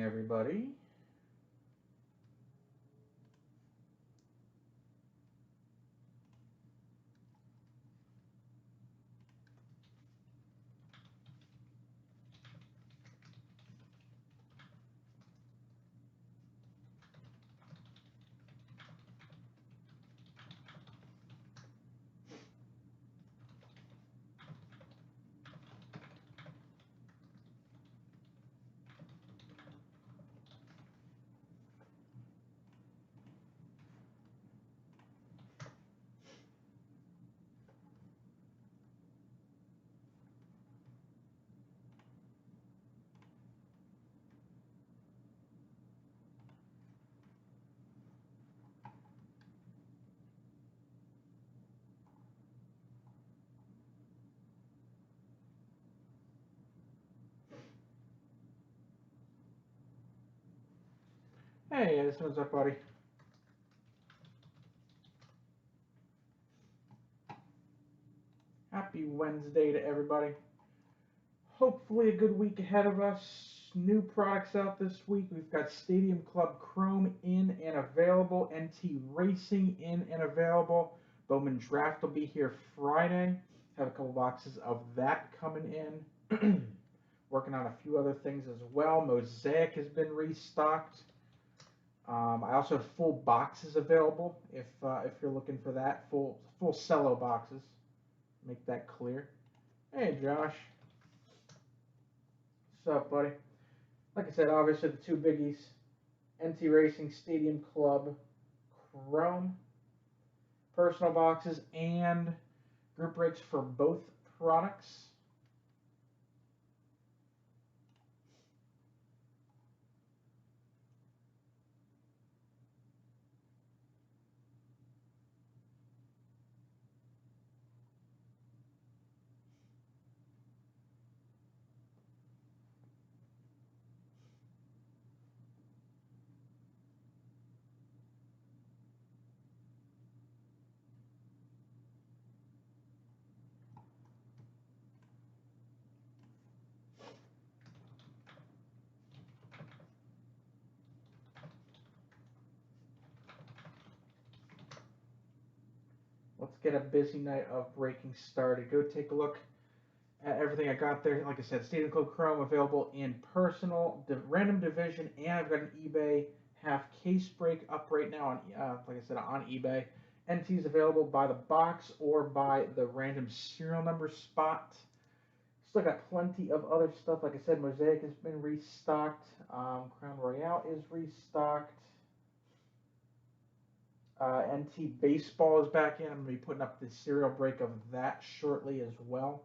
everybody. Hey, what's up, buddy? Happy Wednesday to everybody. Hopefully a good week ahead of us. New products out this week. We've got Stadium Club Chrome in and available. NT Racing in and available. Bowman Draft will be here Friday. Have a couple boxes of that coming in. Working on a few other things as well. Mosaic has been restocked. I also have full boxes available if you're looking for that. Full cello boxes. Make that clear. Hey, Josh. What's up, buddy? Like I said, obviously the two biggies: NT Racing Stadium Club Chrome personal boxes and group breaks for both products. Let's get a busy night of breaking started. Go take a look at everything I got there. Like I said, Stadium Club Chrome available in personal, random division, and I've got an eBay half case break up right now on, like I said, on eBay. NT is available by the box or by the random serial number spot. Still got plenty of other stuff. Like I said, Mosaic has been restocked. Crown Royale is restocked. NT Baseball is back in. I'm going to be putting up the serial break of that shortly as well.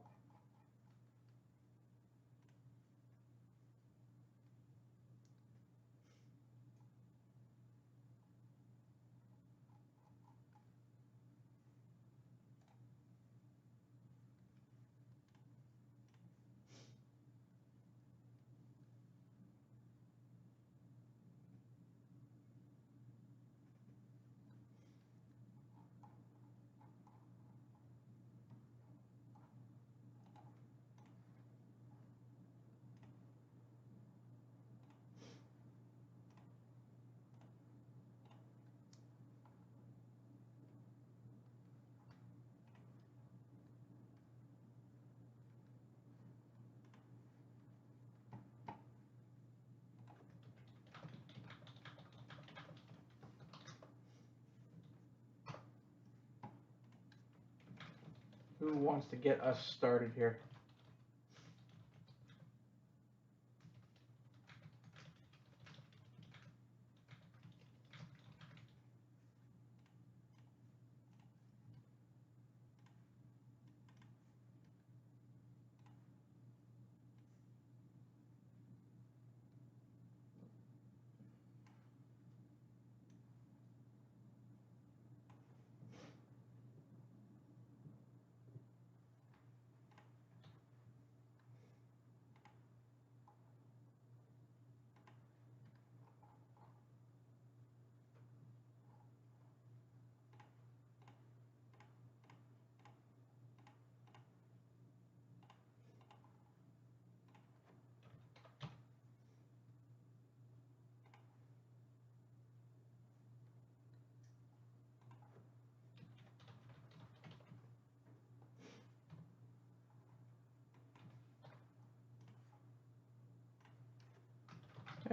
Who wants to get us started here?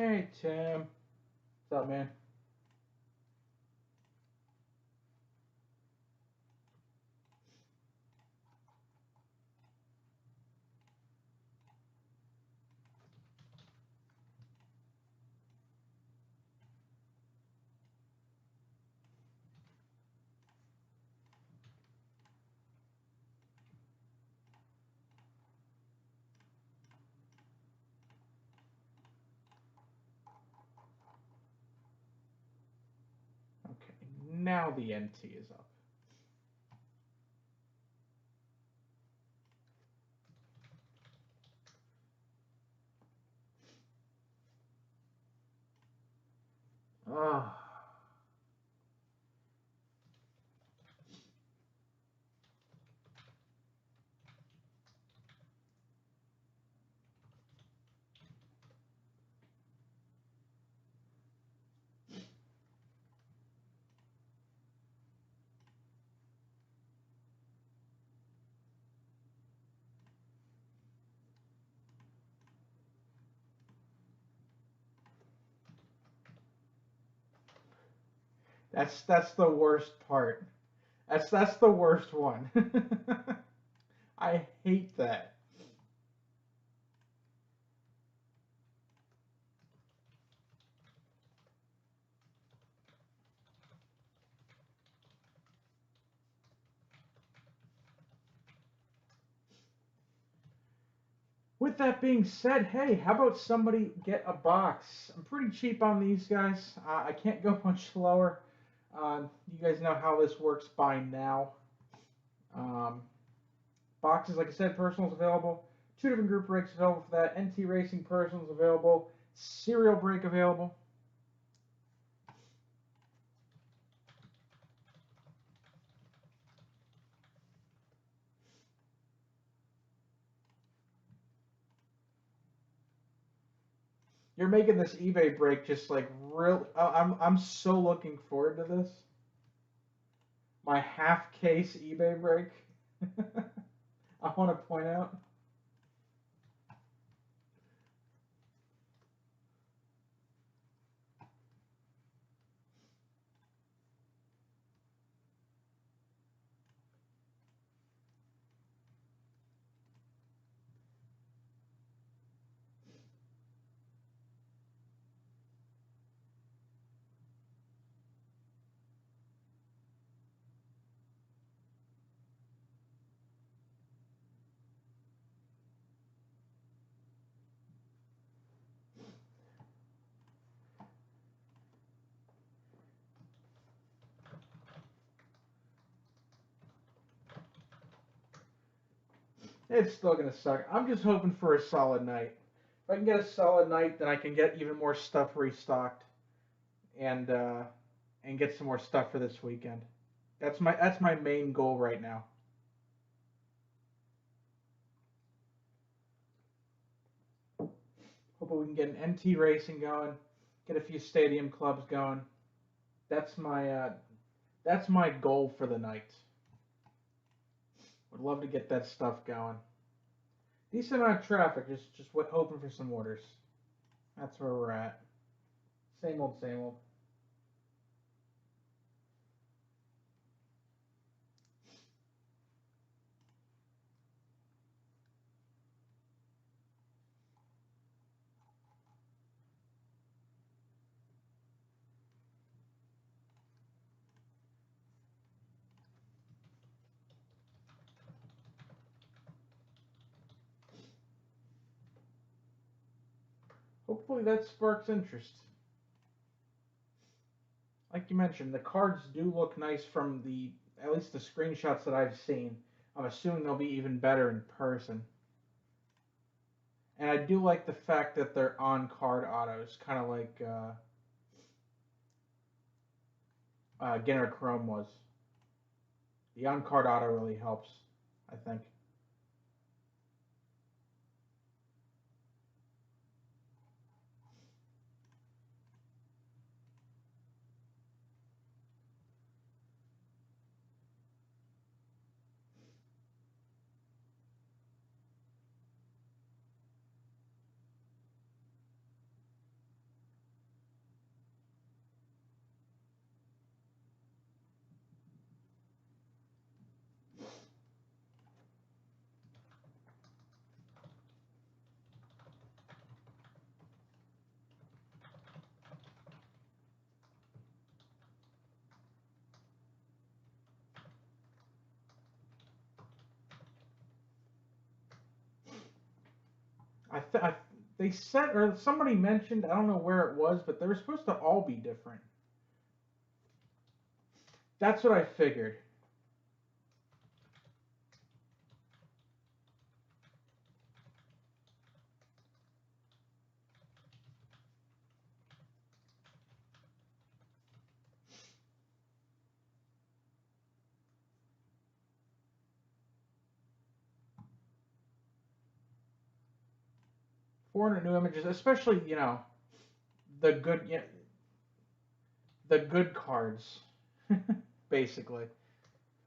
Hey, Tim. What's up, man? Okay, now the NT is up. Ah. That's the worst part. That's the worst one. I hate that. With that being said, hey, how about somebody get a box? I'm pretty cheap on these guys. I can't go much lower. You guys know how this works by now. Um, Boxes, like I said, personals available. Two different group breaks available for that. NT Racing personals available. Serial break available. You're making this eBay break just like real. I'm so looking forward to this. My half case eBay break. I want to point out. It's still gonna suck. I'm just hoping for a solid night. If I can get a solid night, then I can get even more stuff restocked and uh, and get some more stuff for this weekend. That's my main goal right now. Hopefully we can get an NT racing going, get a few stadium clubs going. That's my goal for the night. Would love to get that stuff going. Decent amount of traffic, just hoping for some orders. That's where we're at. Same old, same old. Hopefully that sparks interest. Like you mentioned, the cards do look nice from the at least the screenshots that I've seen. I'm assuming they'll be even better in person. And I do like the fact that they're on card autos, kind of like Ginner Chrome was. The on card auto really helps, I think. They said, or somebody mentioned, I don't know where it was, but they were supposed to all be different. That's what I figured. Four new images, especially the good, the good cards, basically,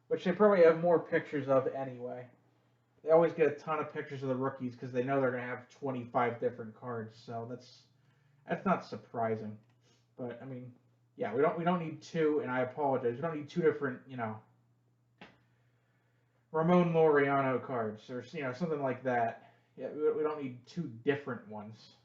which they probably have more pictures of anyway. They always get a ton of pictures of the rookies because they know they're gonna have 25 different cards, so that's not surprising. But I mean, yeah, we don't need two, and I apologize. We don't need two different Ramon Laureano cards or something like that. Yeah, we don't need two different ones.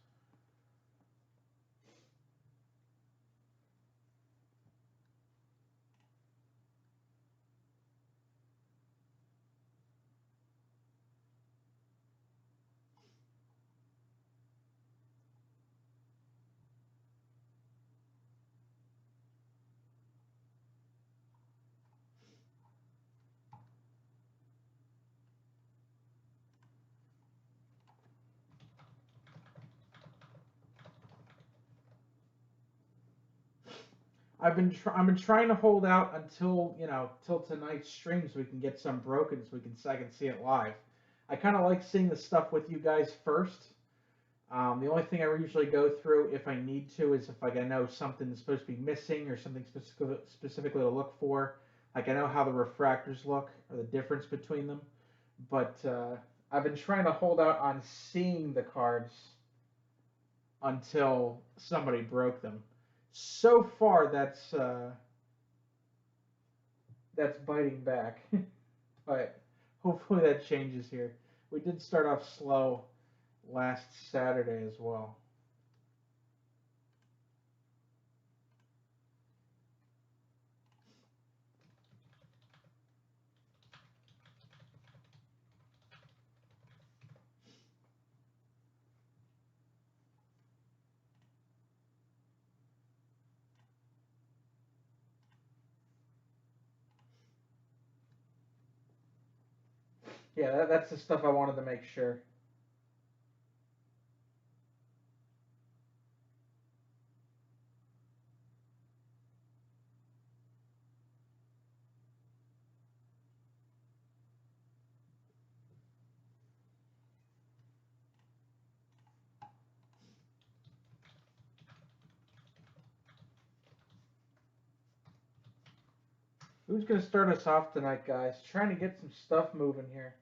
I've been trying to hold out until till tonight's stream so we can get some broken so I can see it live. I kind of like seeing the stuff with you guys first. The only thing I usually go through if I need to is if like I know something's supposed to be missing or something specifically to look for. Like I know how the refractors look or the difference between them, but I've been trying to hold out on seeing the cards until somebody broke them. So far, that's biting back, but hopefully that changes here. We did start off slow last Saturday as well. Yeah, that's the stuff I wanted to make sure. Who's gonna start us off tonight, guys? Trying to get some stuff moving here.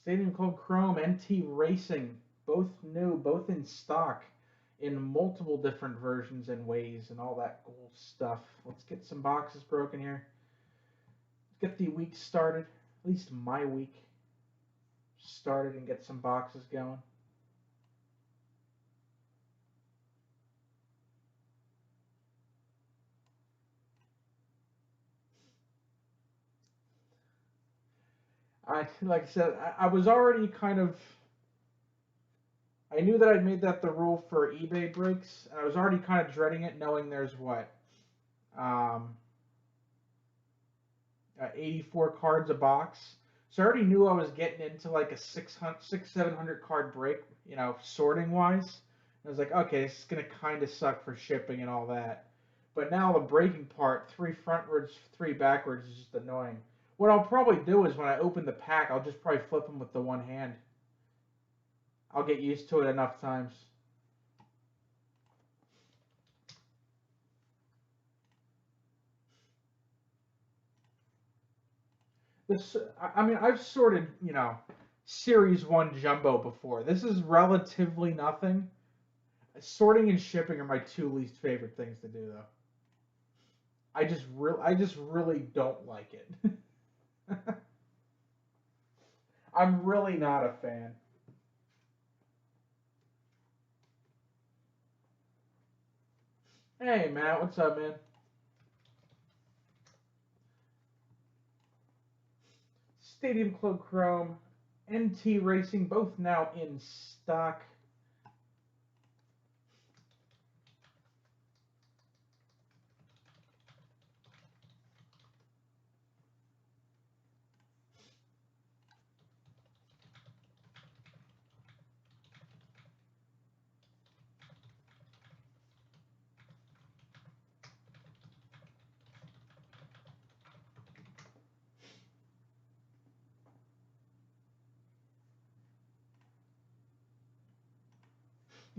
Stadium Club Chrome, NT Racing, both new, both in stock, in multiple different versions and ways, and all that cool stuff. Let's get some boxes broken here. Let's get the week started. At least my week started and get some boxes going. Like I said, I was already kind of. I knew that I'd made that the rule for eBay breaks, and I was already kind of dreading it, knowing there's what, um, 84 cards a box. So I already knew I was getting into like a 700 card break, sorting wise. And I was like, okay, this is gonna kind of suck for shipping and all that. But now the breaking part, three frontwards, three backwards, is just annoying. What I'll probably do is when I open the pack, I'll just probably flip them with the one hand. I'll get used to it enough times. I mean, I've sorted, Series 1 Jumbo before. This is relatively nothing. Sorting and shipping are my two least favorite things to do, though. I just really don't like it. I'm really not a fan. Hey, Matt, what's up, man? Stadium Club Chrome. NT Racing, both now in stock.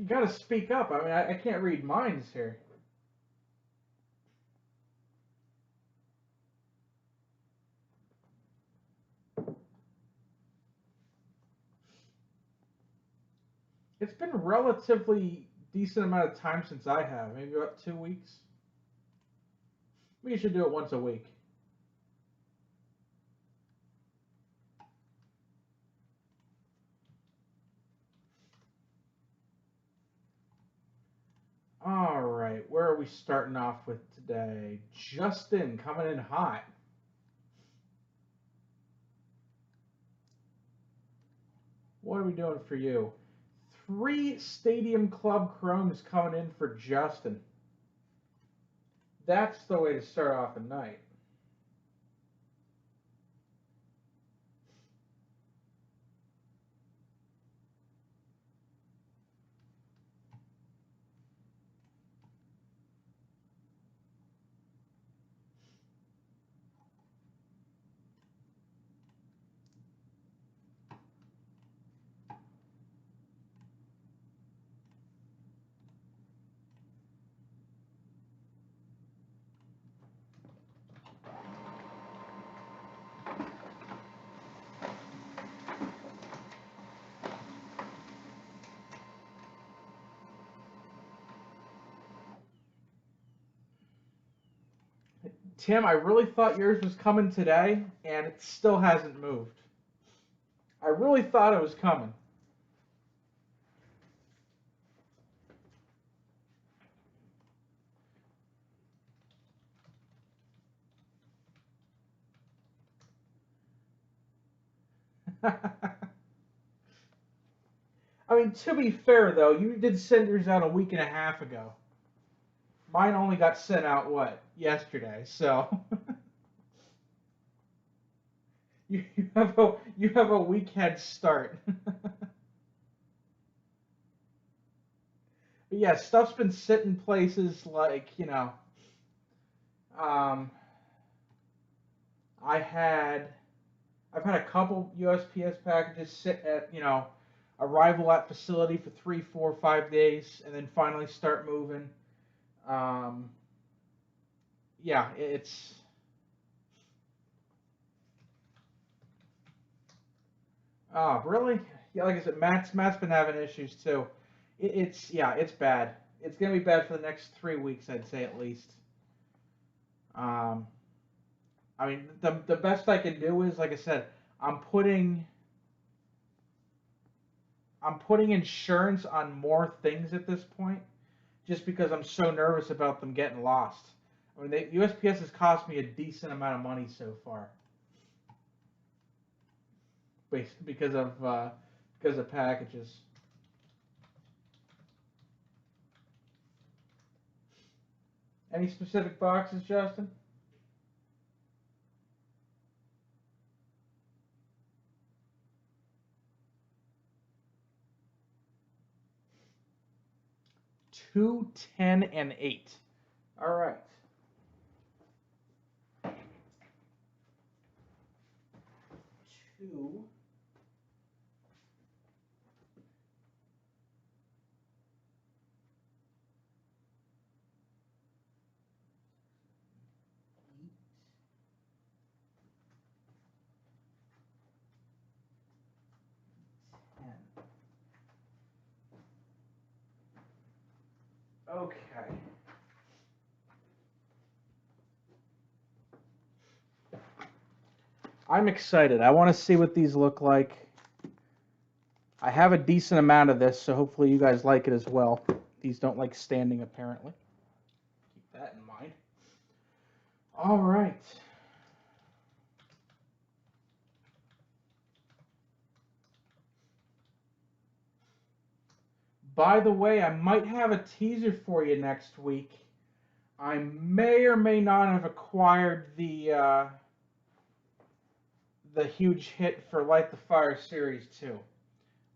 You got to speak up. I mean, I can't read minds here. It's been relatively decent amount of time since I have. Maybe about 2 weeks. We should do it once a week. All right, where are we starting off with today? Justin coming in hot. What are we doing for you? 3 Stadium Club Chromes coming in for Justin. That's the way to start off a night. Tim, I really thought yours was coming today, and it still hasn't moved. I really thought it was coming. I mean, to be fair, though, you did send yours out a week and a half ago. Mine only got sent out, what, yesterday, so... you have a week head start. But yeah, stuff's been sitting places like, um, I've had a couple USPS packages sit at, arrival at facility for 3, 4, 5 days, and then finally start moving. Um, yeah, it's. Oh, really? Yeah, like I said, Matt's been having issues too. It's bad. It's gonna be bad for the next 3 weeks, I'd say at least. Um, I mean, the best I can do is, like I said, I'm putting I'm putting insurance on more things at this point, just because I'm so nervous about them getting lost. I mean, USPS has cost me a decent amount of money so far, because of packages. Any specific boxes, Justin? Two, 10, and 8. All right. Two. Okay. I'm excited. I want to see what these look like. I have a decent amount of this, so hopefully you guys like it as well. These don't like standing, apparently. Keep that in mind. All right. By the way, I might have a teaser for you next week. I may or may not have acquired the huge hit for Light the Fire Series 2.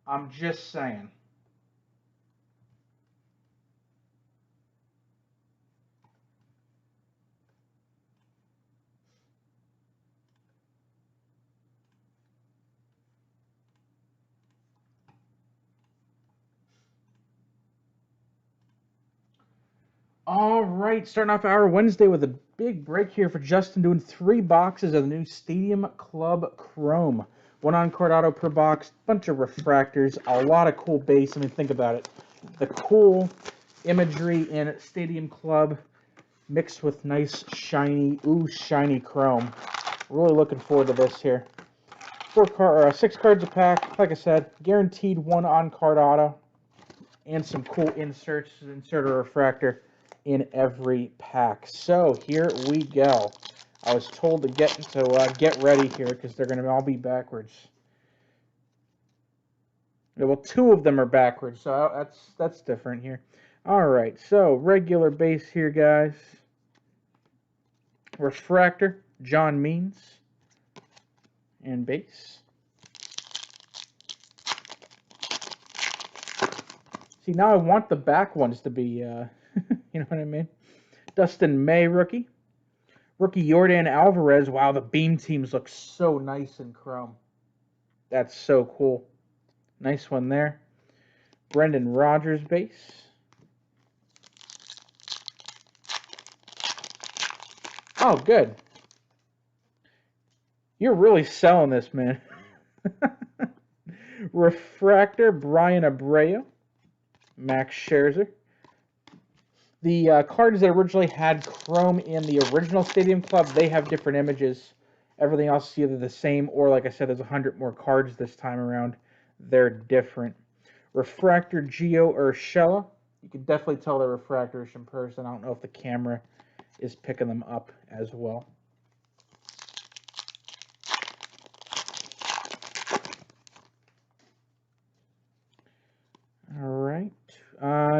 I'm just saying. All right, starting off our Wednesday with a big break here for Justin, doing 3 boxes of the new Stadium Club Chrome. 1 on-card auto per box, bunch of refractors, a lot of cool base. I mean, think about it. The cool imagery in Stadium Club mixed with nice shiny chrome. Really looking forward to this here. 6 cards a pack. Like I said, guaranteed 1 on-card auto and some cool inserts. Insert a refractor in every pack. So here we go. I was told to get ready here because they're going to all be backwards. Well, 2 of them are backwards, so that's different here. All right, so regular base here, guys. Refractor, John Means, and base. See, now I want the back ones to be, you know what I mean? Dustin May, rookie. Rookie Yordan Alvarez. Wow, the beam teams look so nice in chrome. That's so cool. Nice one there. Brendan Rodgers base. Oh, good. You're really selling this, man. Refractor, Brian Abreu. Max Scherzer. The cards that originally had chrome in the original Stadium Club, they have different images. Everything else is either the same or, like I said, there's 100 more cards this time around. They're different. Refractor, Gio Urshela. You can definitely tell they're refractors in person. I don't know if the camera is picking them up as well. All right.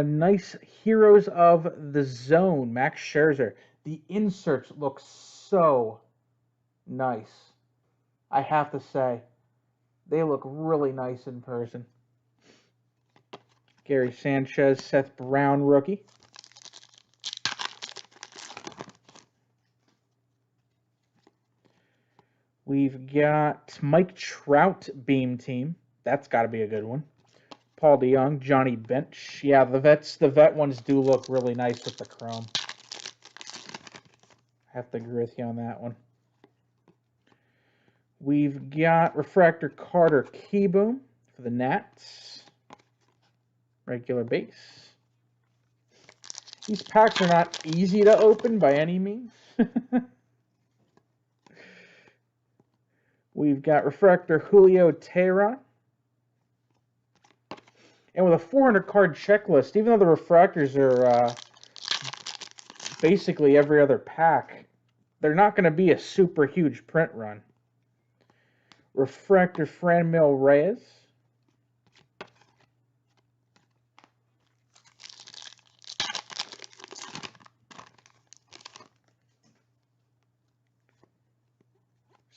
Nice Heroes of the Zone, Max Scherzer. The inserts look so nice. I have to say, they look really nice in person. Gary Sanchez, Seth Brown, rookie. We've got Mike Trout beam team. That's got to be a good one. Paul DeYoung, Johnny Bench. Yeah, the vet ones do look really nice with the chrome. I have to agree with you on that one. We've got Refractor Carter Kieboom for the Nats. Regular base. These packs are not easy to open by any means. We've got Refractor Julio Teheran. And with a 400 card checklist, even though the refractors are basically every other pack, they're not going to be a super huge print run. Refractor Franmil Reyes.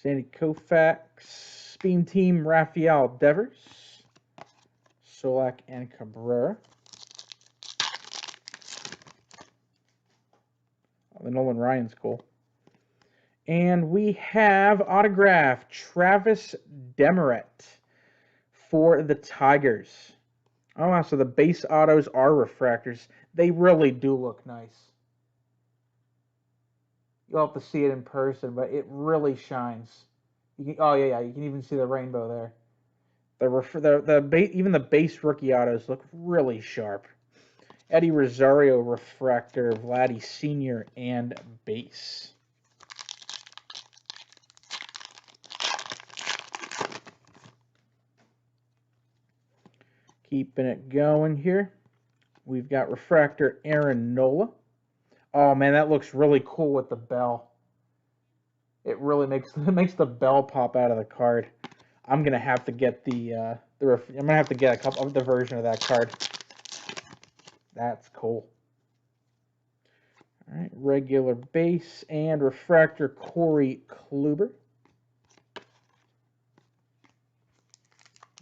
Sandy Koufax. Beam team Rafael Devers. Solak and Cabrera. Oh, the Nolan Ryan's cool. And we have autograph Travis Demeritte for the Tigers. Oh, wow, so the base autos are refractors. They really do look nice. You'll have to see it in person, but it really shines. You can, oh, yeah, you can even see the rainbow there. Even the base rookie autos look really sharp. Eddie Rosario refractor, Vladdy Sr. and base. Keeping it going here. We've got refractor Aaron Nola. Oh man, that looks really cool with the bell. It really makes the bell pop out of the card. I'm gonna have to get a couple of the version of that card. That's cool. All right, regular base and refractor Corey Kluber.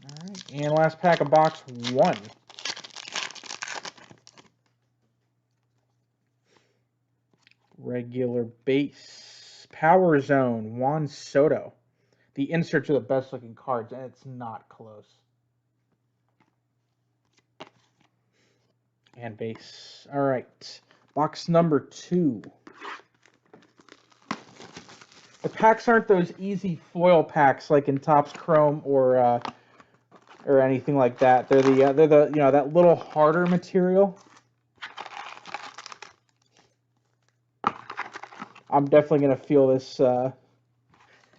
All right, and last pack of box 1. Regular base. Power Zone, Juan Soto. The inserts are the best looking cards, and it's not close. And base. All right. Box number 2. The packs aren't those easy foil packs like in Topps Chrome or anything like that. They're the that little harder material. I'm definitely gonna feel this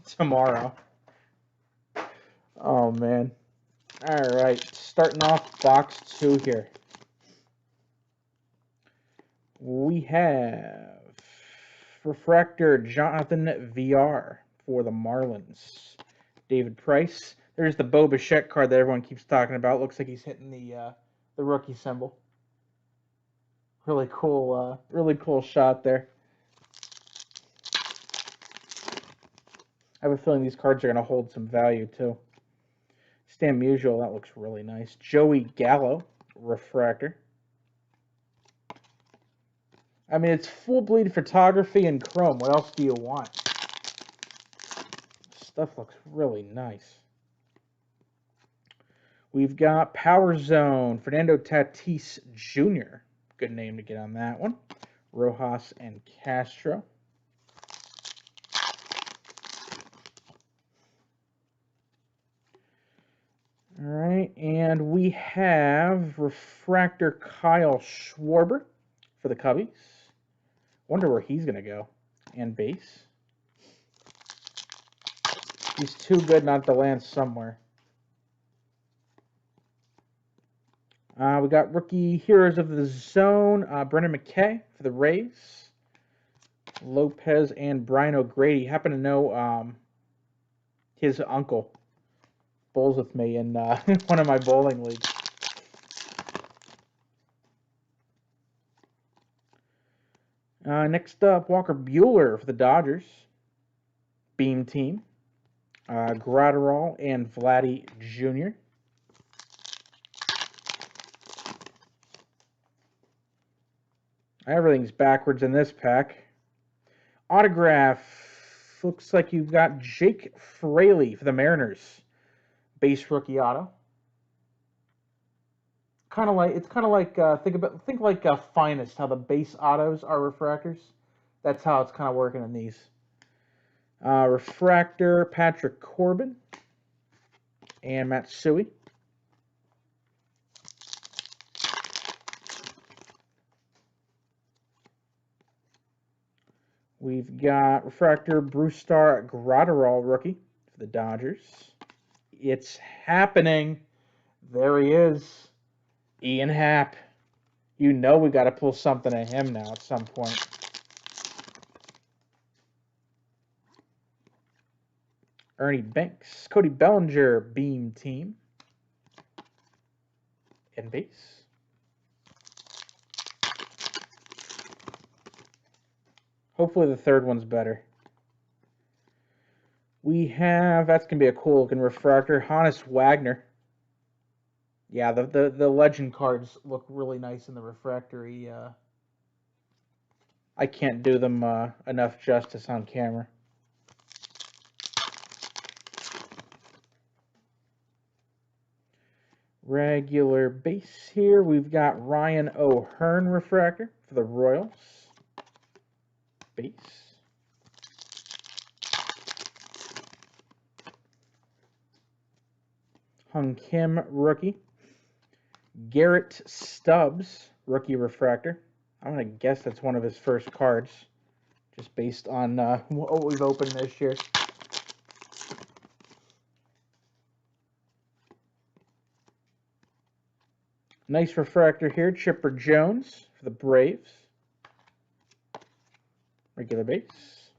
tomorrow. Oh man. All right, starting off box 2 here. We have refractor Jonathan VR for the Marlins. David Price. There's the Bo Bichette card that everyone keeps talking about. Looks like he's hitting the rookie symbol. Really cool shot there. I have a feeling these cards are going to hold some value too. Stan Musial, that looks really nice. Joey Gallo, refractor. I mean, it's full bleed photography and chrome. What else do you want? Stuff looks really nice. We've got Power Zone, Fernando Tatis Jr. Good name to get on that one. Rojas and Castro. All right, and we have refractor Kyle Schwarber for the Cubbies. Wonder where he's going to go. And base. He's too good not to land somewhere. We got rookie heroes of the zone, Brendan McKay for the Rays. Lopez and Brian O'Grady. Happen to know his uncle bowls with me in one of my bowling leagues. Next up, Walker Buehler for the Dodgers. Beam team. Graterol and Vladdy Jr. Everything's backwards in this pack. Autograph. Looks like you've got Jake Fraley for the Mariners. Base rookie auto. Think like Finest, how the base autos are refractors. That's how it's kind of working in these. Refractor Patrick Corbin and Matsui. We've got refractor Brusdar Graterol rookie for the Dodgers. It's happening. There he is. Ian Happ. You know we got to pull something of him now at some point. Ernie Banks. Cody Bellinger, Beam team. And base. Hopefully the third one's better. We have, that's going to be a cool looking refractor, Honus Wagner. Yeah, the legend cards look really nice in the refractory. I can't do them enough justice on camera. Regular base here. We've got Ryan O'Hearn refractor for the Royals. Base. Hung Kim rookie. Garrett Stubbs rookie refractor. I'm going to guess that's one of his first cards, just based on what we've opened this year. Nice refractor here, Chipper Jones for the Braves. Regular base.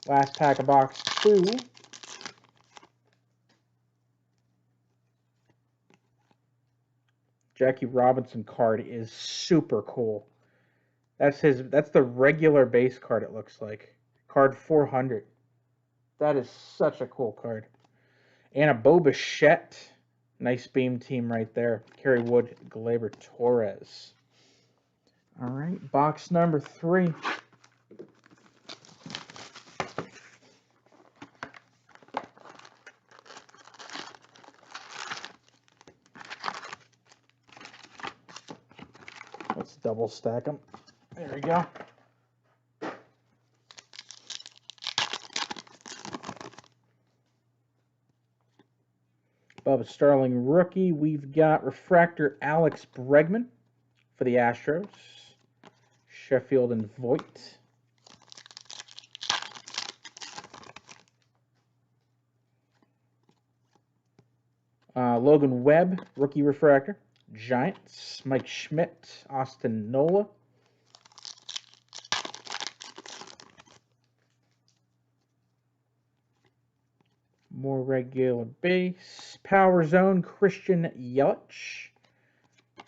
Last pack of box 2. Jackie Robinson card is super cool. That's the regular base card, it looks like. Card 400. That is such a cool card. And a Bo Bichette. Nice beam team right there. Kerry Wood, Gleyber Torres. All right, box number 3. Let's double stack them. There we go. Bubba Starling rookie. We've got refractor Alex Bregman for the Astros. Sheffield and Voigt. Logan Webb, rookie refractor. Giants. Mike Schmidt, Austin Nola. More regular base. Power Zone, Christian Yelich.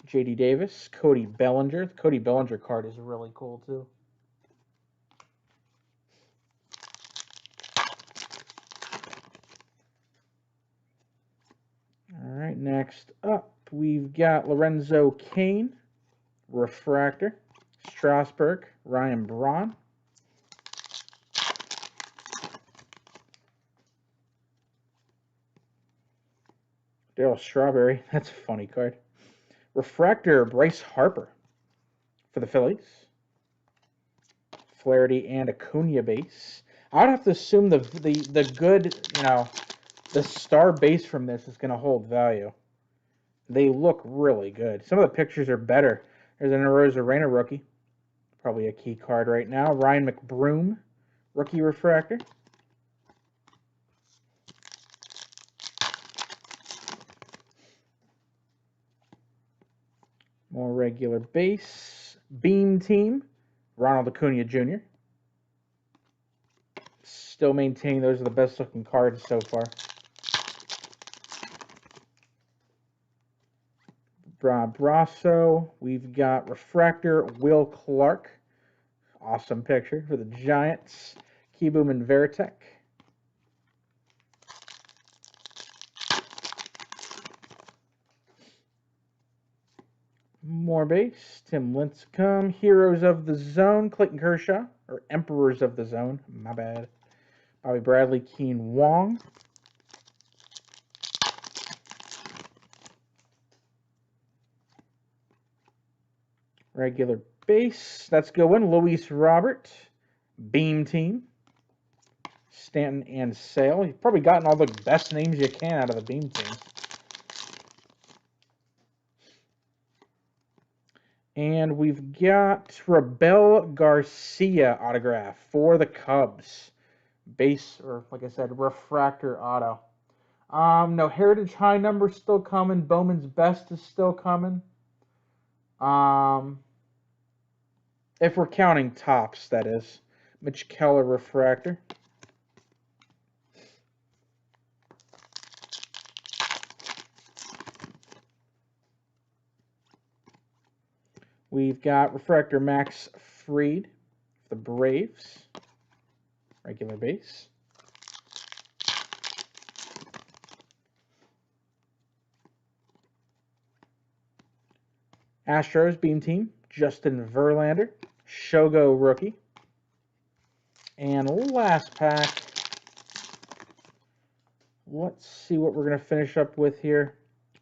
J.D. Davis, Cody Bellinger. The Cody Bellinger card is really cool, too. All right, next up, we've got Lorenzo Cain, refractor. Strasburg, Ryan Braun. Darryl Strawberry, that's a funny card. Refractor, Bryce Harper for the Phillies. Flaherty and Acuna base. I would have to assume the good, the star base from this is going to hold value. They look really good. Some of the pictures are better. There's an Arozarena rookie. Probably a key card right now. Ryan McBroom, rookie refractor. More regular base. Beam team, Ronald Acuna Jr. Still maintaining those are the best looking cards so far. Brasso. We've got refractor Will Clark. Awesome picture for the Giants. Kieboom and Veritek. More base. Tim Lincecum. Heroes of the Zone. Clayton Kershaw. Or Emperors of the Zone. My bad. Bobby Bradley. Keen Wong. Regular base. Let's go in. Luis Robert. Beam team. Stanton and Sale. You've probably gotten all the best names you can out of the Beam team. And we've got Rabel Garcia autograph for the Cubs. Base, or like I said, refractor auto. No, Heritage High number still coming. Bowman's Best is still coming. If we're counting tops, that is. Mitch Keller refractor. We've got refractor Max Fried, the Braves. Regular base. Astros Beam Team, Justin Verlander, Shogo rookie. And last pack, let's see what we're going to finish up with here.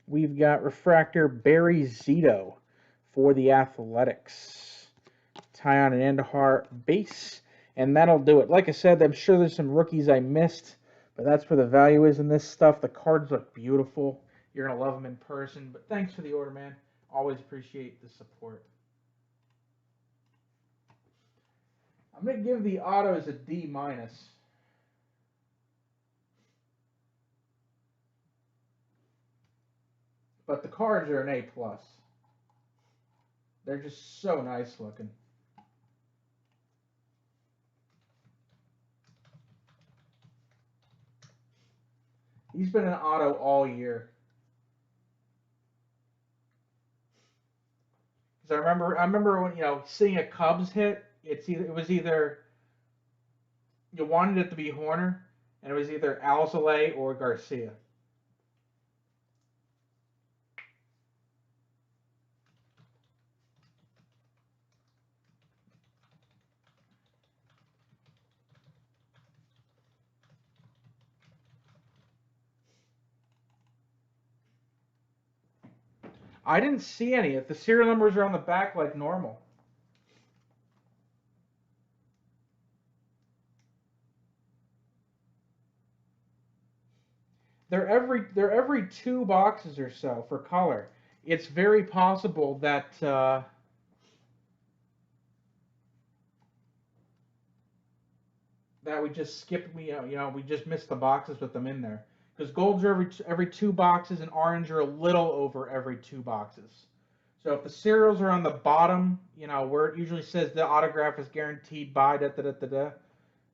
We've got refractor Barry Zito for the Athletics. Tyon and Andahar base, and that'll do it. Like I said, I'm sure there's some rookies I missed, but that's where the value is in this stuff. The cards look beautiful. You're going to love them in person, but thanks for the order, man. Always appreciate the support. I'm going to give the autos a D-. But the cards are an A+. They're just so nice looking. He's been an auto all year. So I remember when seeing a Cubs hit. It was either you wanted it to be Horner, and it was either Alzolay or Garcia. I didn't see any. If the serial numbers are on the back like normal, they're every 2 boxes or so for color. It's very possible that we just skipped. We just missed the boxes with them in there because golds are every 2 boxes and orange are a little over every 2 boxes. So if the serials are on the bottom, where it usually says the autograph is guaranteed by da da da da da.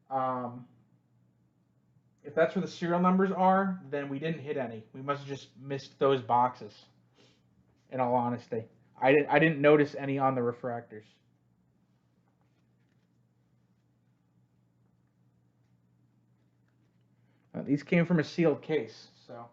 Um, if that's where the serial numbers are, then we didn't hit any. We must have just missed those boxes. In all honesty, I didn't notice any on the refractors. These came from a sealed case, so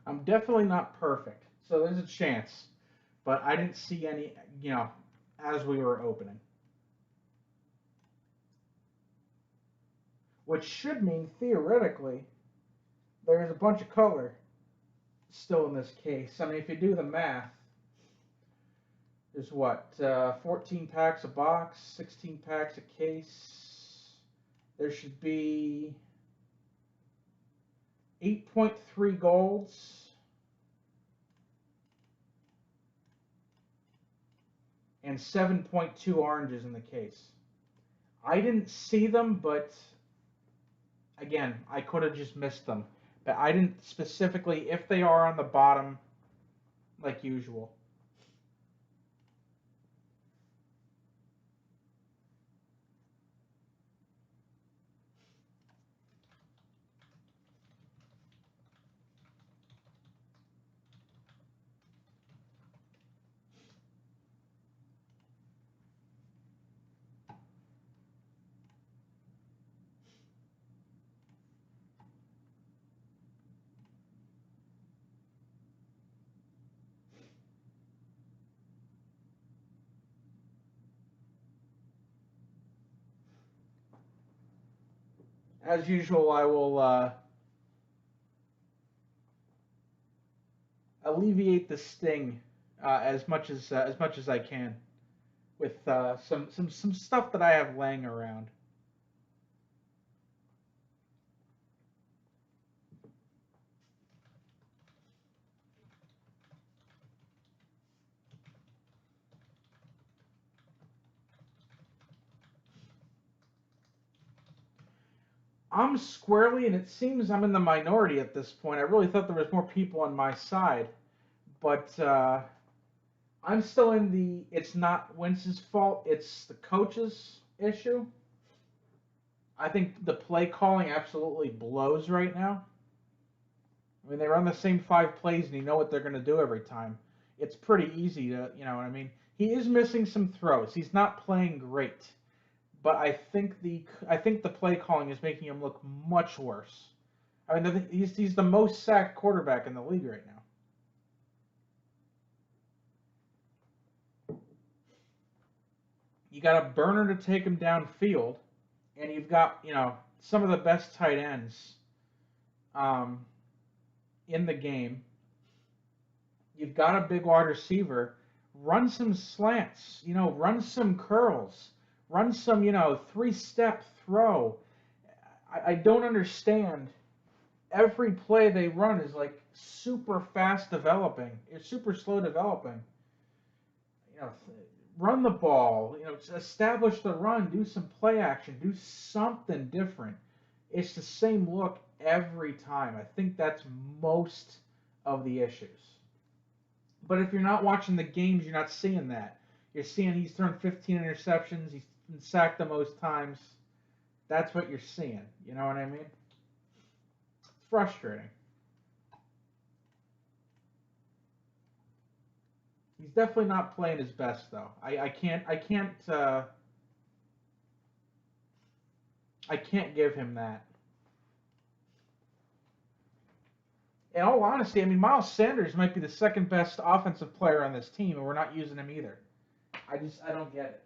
I'm definitely not perfect. So there's a chance, but I didn't see any, as we were opening, which should mean theoretically there's a bunch of color still in this case. I mean, if you do the math, there's what 14 packs a box, 16 packs a case. There should be 8.3 golds and 7.2 oranges in the case. I didn't see them, but again, I could have just missed them. But I didn't specifically, if they are on the bottom, like usual. As usual, I will alleviate the sting as much as I can with some stuff that I have laying around. I'm squarely, and it seems I'm in the minority at this point. I really thought there was more people on my side, but I'm still in the it's not Wentz's fault, it's the coach's issue. I think the play calling absolutely blows right now. I mean, they run the same 5 plays and you know what they're going to do every time. It's pretty easy to, you know what I mean? He is missing some throws. He's not playing great, but I think the play calling is making him look much worse. I mean, he's the most sacked quarterback in the league right now. You got a burner to take him downfield, and you've got some of the best tight ends um, in the game. You've got a big wide receiver. Run some slants. Run some curls. Run some 3-step throw. I don't understand. Every play they run is like super fast developing. It's super slow developing. You know, run the ball. You know, establish the run. Do some play action. Do something different. It's the same look every time. I think that's most of the issues. But if you're not watching the games, you're not seeing that. You're seeing he's thrown 15 interceptions. He's been sacked the most times. That's what you're seeing. You know what I mean? It's frustrating. He's definitely not playing his best though. I can't give him that. In all honesty, I mean Miles Sanders might be the second best offensive player on this team, and we're not using him either. I don't get it.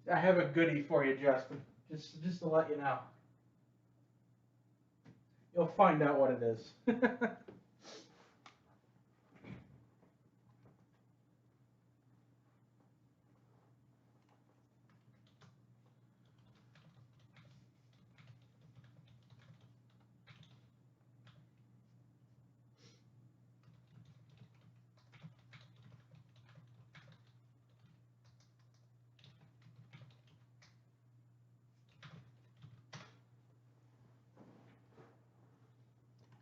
I have a goodie for you, Justin. Just to let you know. You'll find out what it is.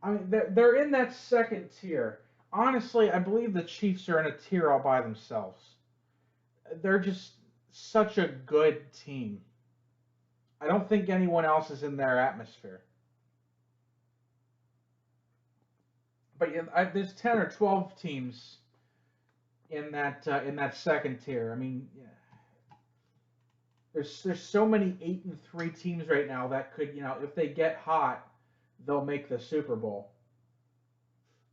I mean, they're in that second tier. Honestly, I believe the Chiefs are in a tier all by themselves. They're just such a good team. I don't think anyone else is in their atmosphere. But yeah, there's 10 or 12 teams in that second tier. I mean, yeah, there's so many 8-3 teams right now that could, you know, if they get hot, they'll make the Super Bowl.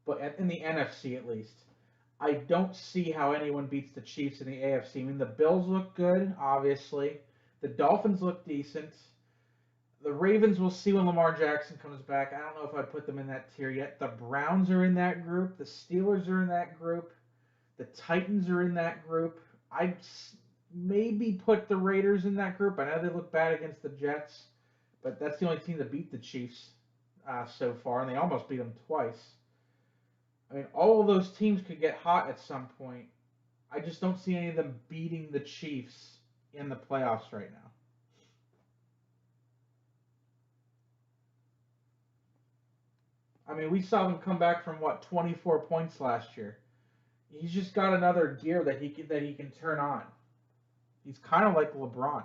But in the NFC at least, I don't see how anyone beats the Chiefs in the AFC. I mean, the Bills look good, obviously. The Dolphins look decent. The Ravens will see when Lamar Jackson comes back. I don't know if I'd put them in that tier yet. The Browns are in that group. The Steelers are in that group. The Titans are in that group. I'd maybe put the Raiders in that group. I know they look bad against the Jets, but that's the only team that beat the Chiefs so far, and they almost beat them twice. I mean, all of those teams could get hot at some point. I just don't see any of them beating the Chiefs in the playoffs right now. I mean, we saw them come back from what 24 points last year. He's just got another gear that he can turn on. He's kind of like LeBron.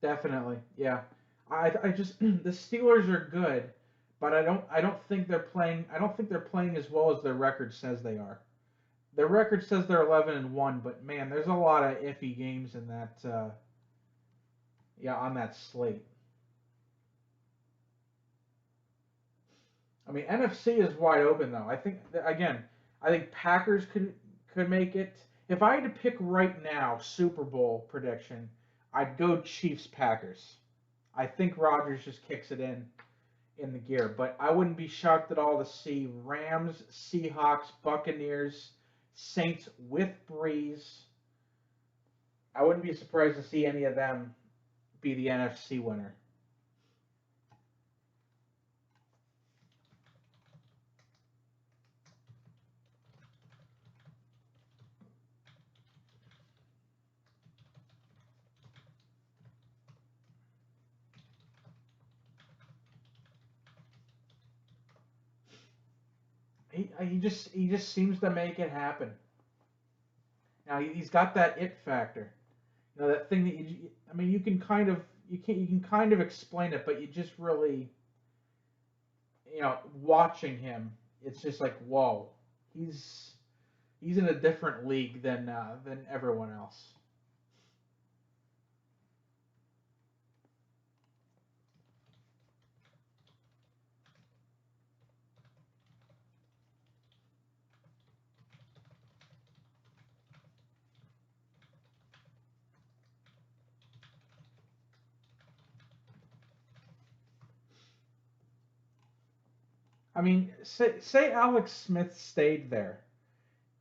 Definitely, yeah. I just the Steelers are good, but I don't think they're playing. I don't think they're playing as well as their record says they are. Their record says they're 11-1, but man, there's a lot of iffy games in that. Yeah, on that slate. I mean, NFC is wide open though. I think again, I think Packers could make it. If I had to pick right now, Super Bowl prediction, I'd go Chiefs Packers. I think Rodgers just kicks it in the gear, but I wouldn't be shocked at all to see Rams, Seahawks, Buccaneers, Saints with Breeze. I wouldn't be surprised to see any of them be the NFC winner. He just seems to make it happen. Now he's got that it factor. You know that thing that I mean, you can kind of explain it, but you just really, you know, watching him, it's just like whoa, he's He's in a different league than everyone else. I mean, say Alex Smith stayed there.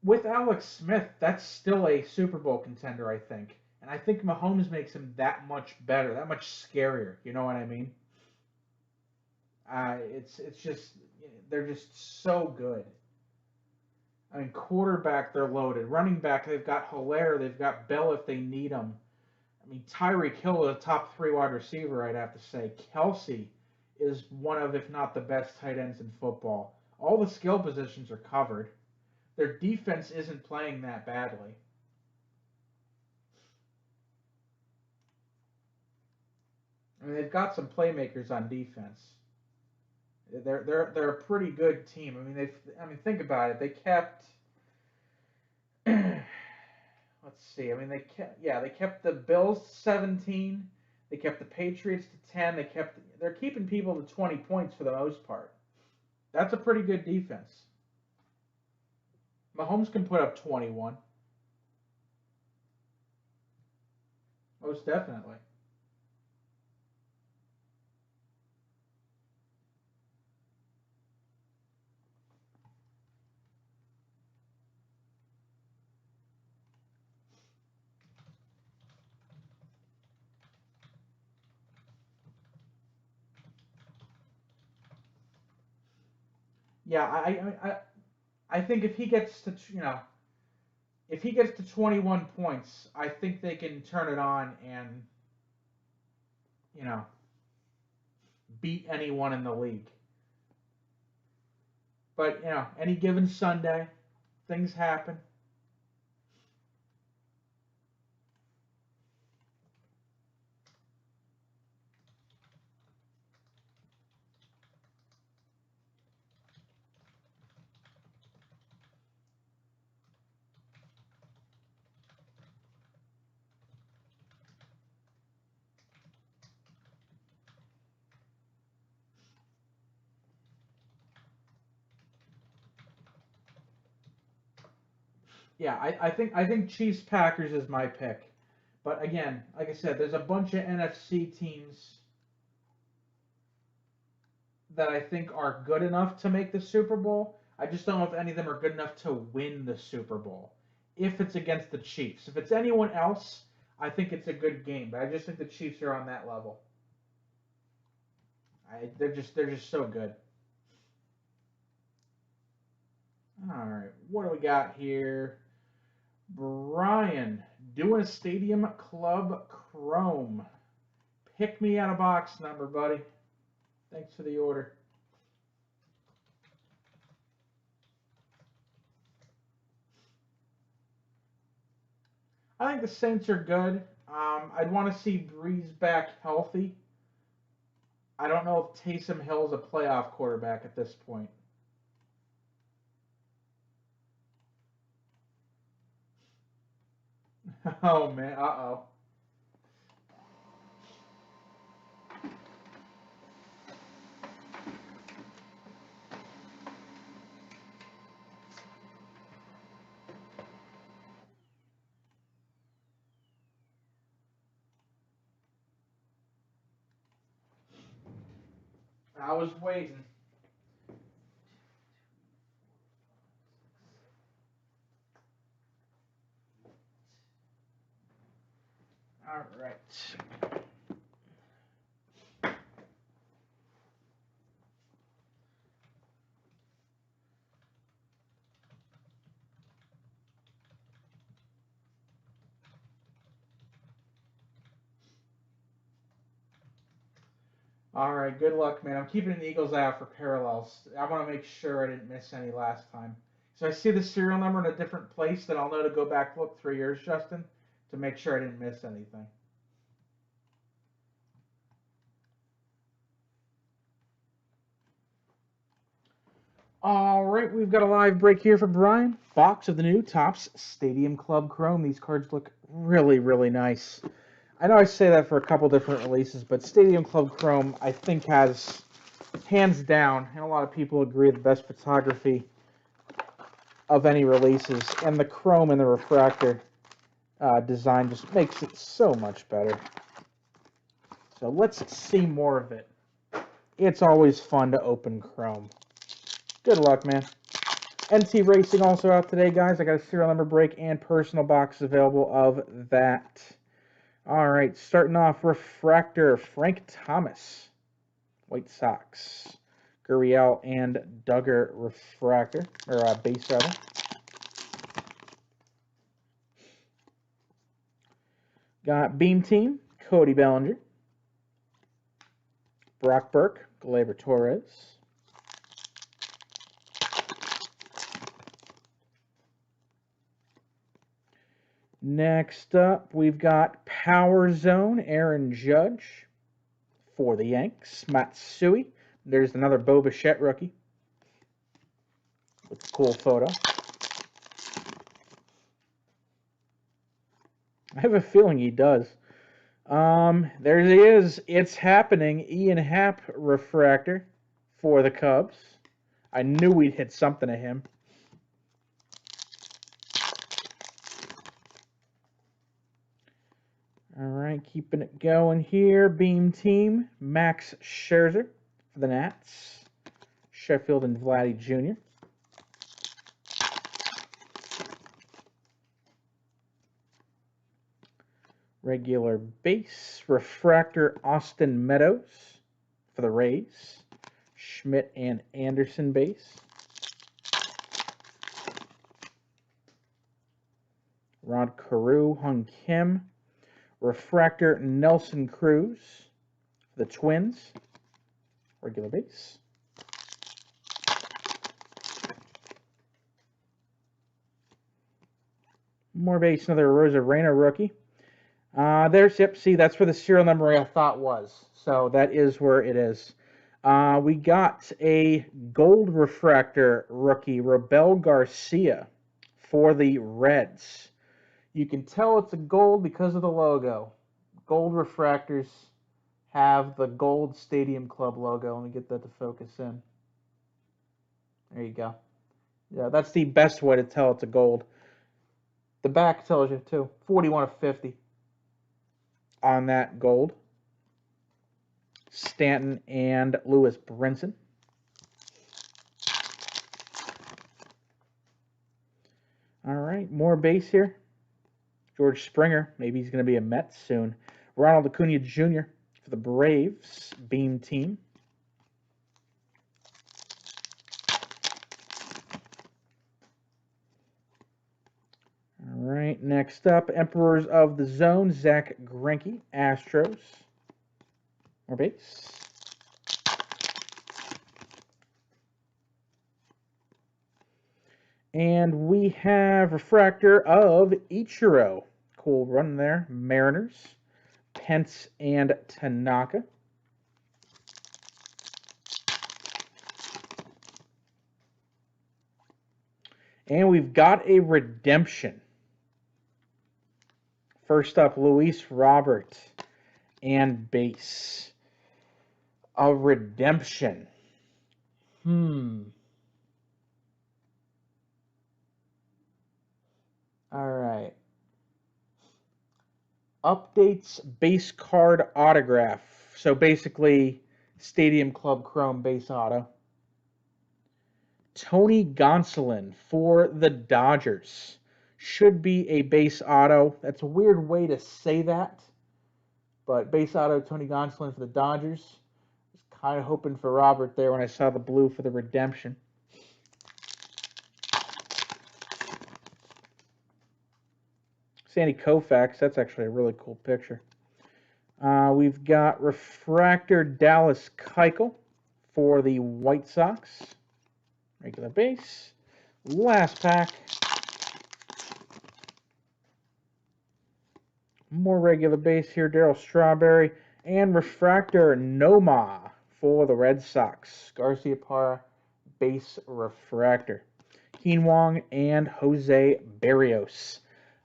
With Alex Smith, that's still a Super Bowl contender, I think. And I think Mahomes makes him that much better, that much scarier. You know what I mean? It's just they're just so good. I mean, quarterback they're loaded. Running back they've got Hilaire, they've got Bell if they need them. I mean, Tyreek Hill is a top 3 wide receiver, I'd have to say. Kelsey is one of, if not the best tight ends in football. All the skill positions are covered. Their defense isn't playing that badly. I mean, they've got some playmakers on defense. They're a pretty good team. I mean, think about it. They kept let's see. I mean, they kept the Bills to 17. They kept the Patriots to 10. They're keeping people to 20 points for the most part. That's a pretty good defense. Mahomes can put up 21. Most definitely. Yeah, I think if he gets to if he gets to 21 points, I think they can turn it on and you know beat anyone in the league. But any given Sunday, things happen. Yeah, I think Chiefs Packers is my pick. But again, like I said, there's a bunch of NFC teams that I think are good enough to make the Super Bowl. I just don't know if any of them are good enough to win the Super Bowl. If it's against the Chiefs, if it's anyone else, I think it's a good game. But I just think the Chiefs are on that level. They're just so good. All right, what do we got here? Brian doing a Stadium Club Chrome. Pick me out a box number, buddy. Thanks for the order. I think the Saints are good. I'd want to see Breeze back healthy. I don't know if Taysom Hill's a playoff quarterback at this point. Oh man, uh-oh. I was waiting. All right. All right, good luck, man. I'm keeping an eagle's eye out for parallels. I want to make sure I didn't miss any last time. So I see the serial number in a different place, then I'll know to go back look 3 years, Justin, to make sure I didn't miss anything. All right, we've got a live break here for Brian. Box of the new Topps Stadium Club Chrome. These cards look really, really nice. I know I say that for a couple different releases, but Stadium Club Chrome, I think, has, hands down, and a lot of people agree, the best photography of any releases. And the chrome and the refractor design just makes it so much better. So let's see more of it. It's always fun to open chrome. Good luck, man. NT Racing also out today, guys. I got a serial number break and personal box available of that. All right, starting off, refractor, Frank Thomas, White Sox. Gurriel and Duggar refractor, or base rather. Got Beam Team, Cody Bellinger. Brock Burke, Gleyber Torres. Next up, we've got Power Zone, Aaron Judge. For the Yanks, Matsui. There's another Bo Bichette rookie. With a cool photo. I have a feeling he does. There he is. It's happening. Ian Happ refractor for the Cubs. I knew we'd hit something of him. All right, keeping it going here. Beam Team, Max Scherzer for the Nats. Sheffield and Vladdy Jr. Regular base, refractor, Austin Meadows for the Rays. Schmidt and Anderson base. Rod Carew, Hung Kim. Refractor, Nelson Cruz for the Twins. Regular base. More base, another Rosarena rookie. There's, yep, see, that's where the serial number I thought was. So that is where it is. We got a gold refractor rookie, Robel Garcia, for the Reds. You can tell it's a gold because of the logo. Gold refractors have the gold Stadium Club logo. Let me get that to focus in. There you go. Yeah, that's the best way to tell it's a gold. The back tells you, too. 41 of 50 on that gold. Stanton and Lewis Brinson. All right, more base here. George Springer, maybe he's going to be a Met soon. Ronald Acuna Jr. for the Braves, Beam Team. All right, next up, Emperors of the Zone, Zach Greinke, Astros. More base. And we have refractor of Ichiro. Cool run there. Mariners, Pence and Tanaka. And we've got a redemption. First up, Luis Robert and base. A redemption. All right. Updates base card autograph. So basically, Stadium Club Chrome base auto. Tony Gonsolin for the Dodgers. Should be a base auto. That's a weird way to say that. But base auto, Tony Gonsolin for the Dodgers. Was kind of hoping for Robert there when I saw the blue for the redemption. Sandy Koufax, that's actually a really cool picture. We've got refractor Dallas Keuchel for the White Sox. Regular base. Last pack. More regular base here, Darryl Strawberry. And refractor Noma for the Red Sox. Garcia Parra base refractor. Keen Wong and Jose Barrios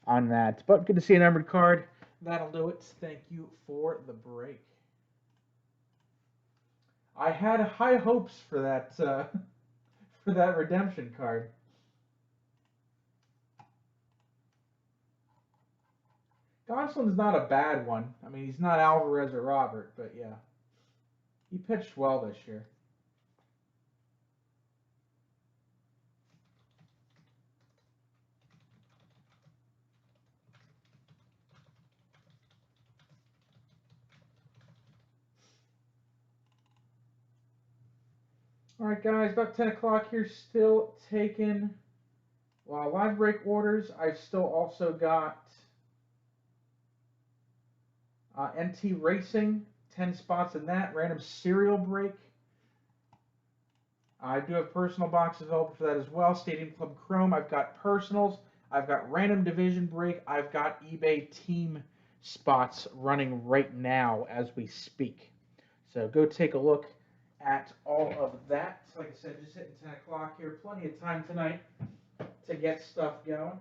on that. But good to see a numbered card. That'll do it. Thank you for the break. I had high hopes for that for that redemption card. Gonsolin's not a bad one. I mean, he's not Alvarez or Robert, but yeah, he pitched well this year. All right, guys, about 10 o'clock here, still taking live break orders. I've still also got NT Racing, 10 spots in that. Random serial break. I do have personal boxes open for that as well. Stadium Club Chrome. I've got personals. I've got random division break. I've got eBay team spots running right now as we speak. So go take a look at all of that. Like I said, just hitting 10 o'clock here. Plenty of time tonight to get stuff going.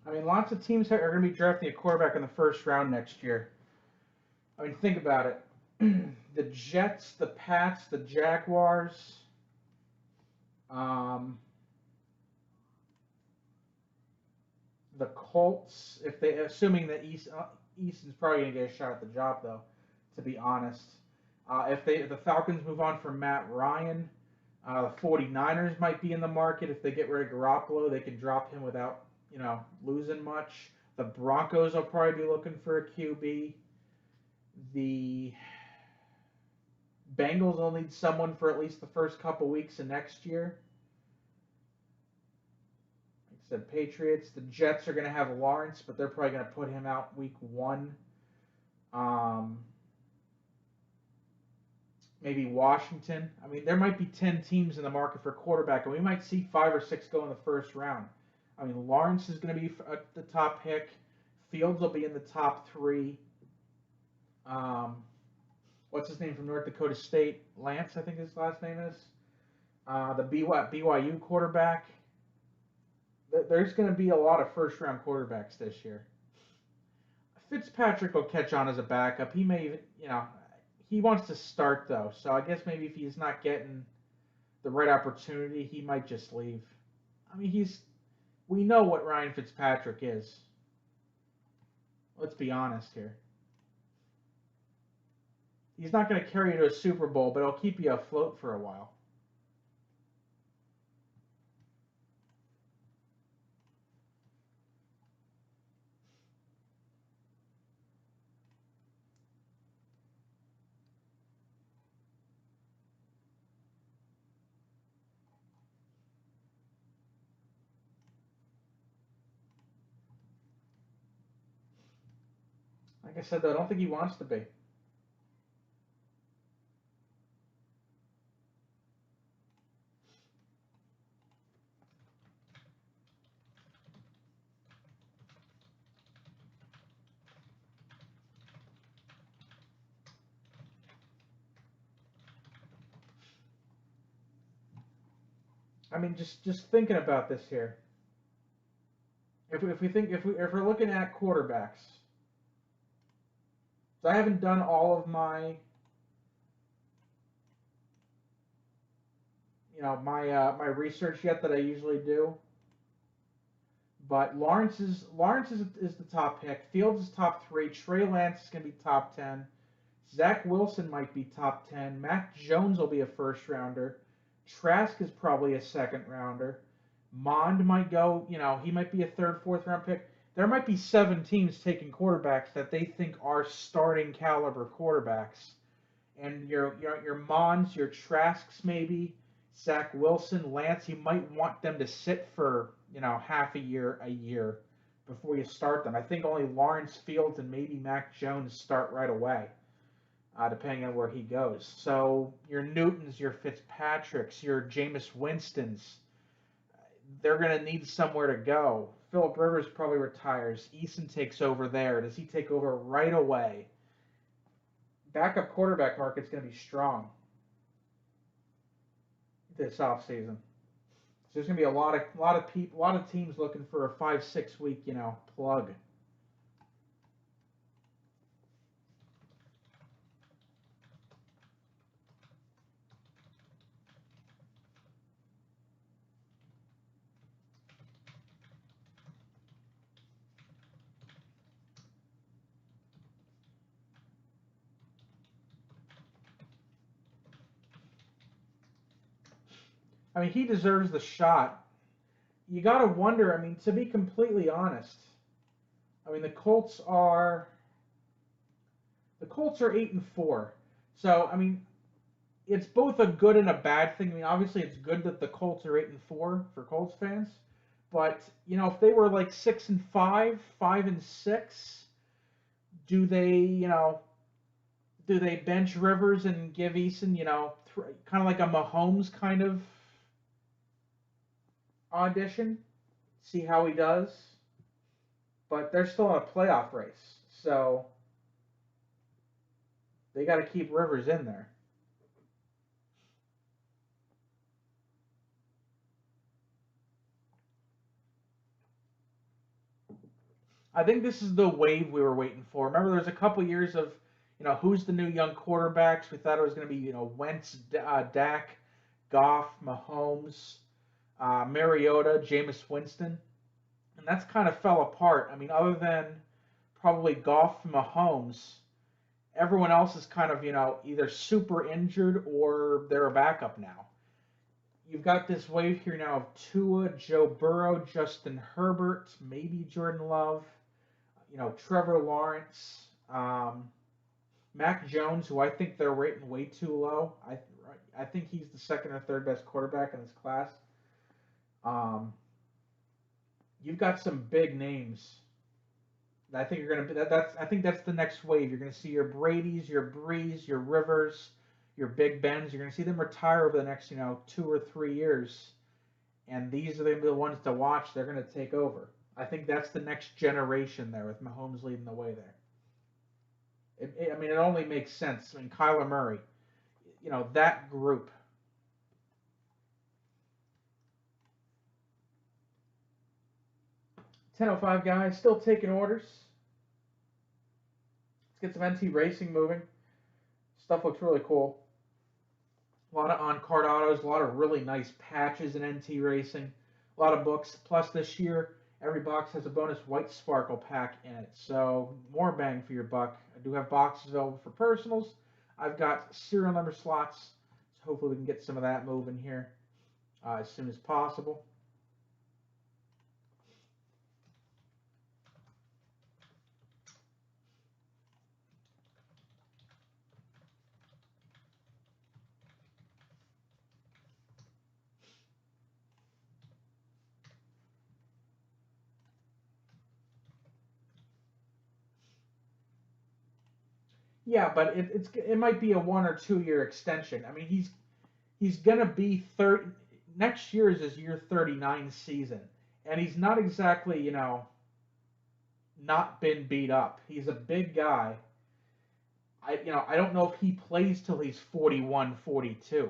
I mean, lots of teams are going to be drafting a quarterback in the first round next year. I mean, think about it. The Jets, the Pats, the Jaguars, the Colts. If they, assuming that Easton's probably going to get a shot at the job, though, to be honest. If the Falcons move on from Matt Ryan, the 49ers might be in the market. If they get rid of Garoppolo, they can drop him without losing much. The Broncos will probably be looking for a QB. The Bengals will need someone for at least the first couple weeks of next year. Like I said, Patriots. The Jets are going to have Lawrence, but they're probably going to put him out week 1. Maybe Washington. I mean, there might be 10 teams in the market for quarterback, and we might see 5 or 6 go in the first round. I mean, Lawrence is going to be the top pick. Fields will be in the top 3. What's his name from North Dakota State? Lance, I think his last name is. The BYU quarterback. There's going to be a lot of first-round quarterbacks this year. Fitzpatrick will catch on as a backup. He may even, he wants to start, though. So I guess maybe if he's not getting the right opportunity, he might just leave. I mean, we know what Ryan Fitzpatrick is. Let's be honest here. He's not going to carry you to a Super Bowl, but he'll keep you afloat for a while. Like I said, though, I don't think he wants to be. I mean, just thinking about this here. If we're looking at quarterbacks, so I haven't done all of my my research yet that I usually do. But Lawrence is the top pick. Fields is top three. Trey Lance is gonna be top 10. Zach Wilson might be top 10. Mac Jones will be a first rounder. Trask is probably a second rounder. Mond might go. He might be a third, fourth round pick. There might be 7 teams taking quarterbacks that they think are starting caliber quarterbacks, and your Monds, your Trasks, maybe Zach Wilson, Lance. You might want them to sit for half a year before you start them. I think only Lawrence, Fields, and maybe Mac Jones start right away, depending on where he goes. So your Newtons, your Fitzpatricks, your Jameis Winstons, they're going to need somewhere to go. Philip Rivers probably retires. Eason takes over there. Does he take over right away? Backup quarterback market's going to be strong this offseason. So there's going to be a lot of teams looking for a 5-6 week plug. I mean, he deserves the shot. You got to wonder. I mean, to be completely honest, I mean the Colts are 8-4. So I mean, it's both a good and a bad thing. I mean, obviously, it's good that the Colts are 8-4 for Colts fans, but if they were like 6-5, 5-6, do they do they bench Rivers and give Eason kind of like a Mahomes kind of audition, see how he does? But they're still in a playoff race, so they got to keep Rivers in there. I think this is the wave we were waiting for. Remember, there was a couple years of, who's the new young quarterbacks? We thought it was going to be, Wentz, Dak, Goff, Mahomes, Mariota, Jameis Winston, and that's kind of fell apart. I mean, other than probably Goff and Mahomes, everyone else is kind of, either super injured or they're a backup now. You've got this wave here now of Tua, Joe Burrow, Justin Herbert, maybe Jordan Love, Trevor Lawrence, Mac Jones, who I think they're rating way too low. I think he's the second or third best quarterback in this class. Um, you've got some big names. I think you're gonna. I think that's the next wave. You're gonna see your Brady's, your Brees, your Rivers, your Big Bens. You're gonna see them retire over the next 2 or 3 years, and these are the ones to watch. They're gonna take over. I think that's the next generation there with Mahomes leading the way there. I mean, it only makes sense. I mean, Kyler Murray, that group. 10:05 guys, still taking orders. Let's get some NT Racing moving. Stuff looks really cool. A lot of on-card autos, a lot of really nice patches in NT Racing, a lot of books. Plus, this year, every box has a bonus white sparkle pack in it, so more bang for your buck. I do have boxes available for personals. I've got serial number slots, so hopefully we can get some of that moving here as soon as possible. Yeah, but it might be a 1 or 2 year extension. I mean, he's gonna be 30. Next year is his year 39 season, and he's not exactly not been beat up. He's a big guy. I don't know if he plays till he's 41, 42.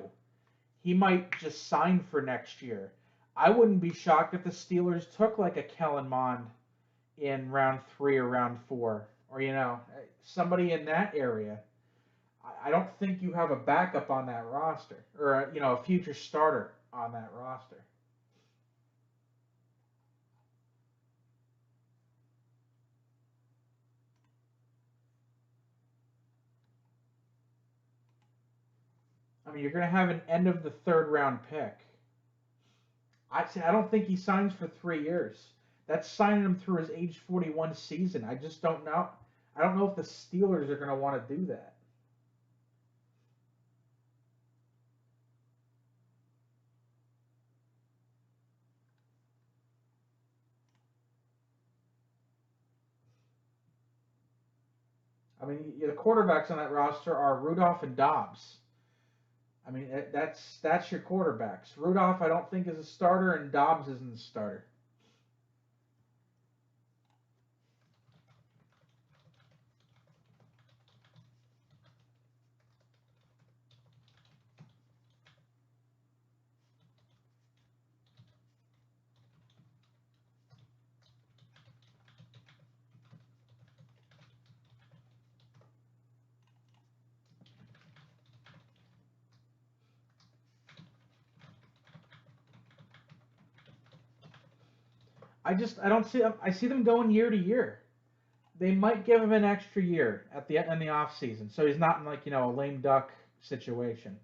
he might just sign for next year. I wouldn't be shocked if the Steelers took like a Kellen Mond in round 3 or round 4, or somebody in that area. I don't think you have a backup on that roster, or a future starter on that roster. I mean, you're going to have an end of the third round pick. I don't think he signs for 3 years. That's signing him through his age 41 season. I just don't know. I don't know if the Steelers are going to want to do that. I mean, the quarterbacks on that roster are Rudolph and Dobbs. I mean, that's your quarterbacks. Rudolph, I don't think is a starter, and Dobbs isn't a starter. I don't see. I see them going year to year. They might give him an extra year at the in the off season, so he's not in like a lame duck situation.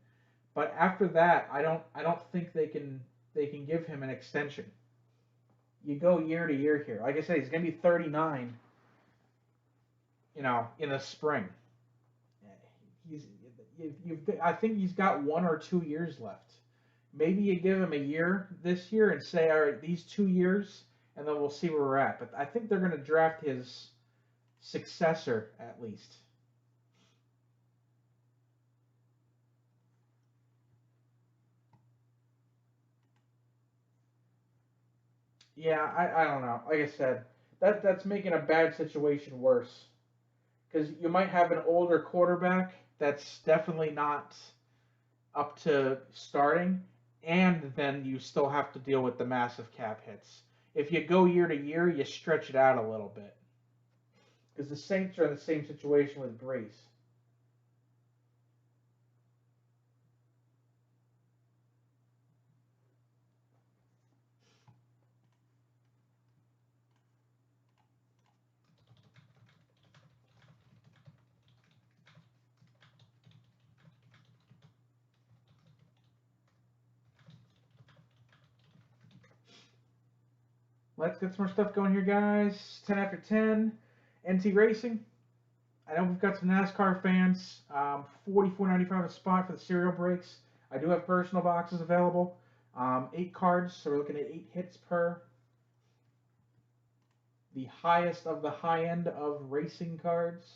But after that, I don't think they can give him an extension. You go year to year here. Like I said, he's gonna be 39. In the spring. He's I think he's got 1 or 2 years left. Maybe you give him a year this year and say, all right, these 2 years, and then we'll see where we're at. But I think they're going to draft his successor at least. Yeah, I don't know. Like I said, that's making a bad situation worse because you might have an older quarterback that's definitely not up to starting, and then you still have to deal with the massive cap hits. If you go year to year, you stretch it out a little bit because the Saints are in the same situation with Brees. Let's get some more stuff going here, guys. 10 after 10. NT Racing. I know we've got some NASCAR fans. 44.95 a spot for the cereal breaks. I do have personal boxes available. 8 cards, so we're looking at 8 hits per. The highest of the high end of racing cards.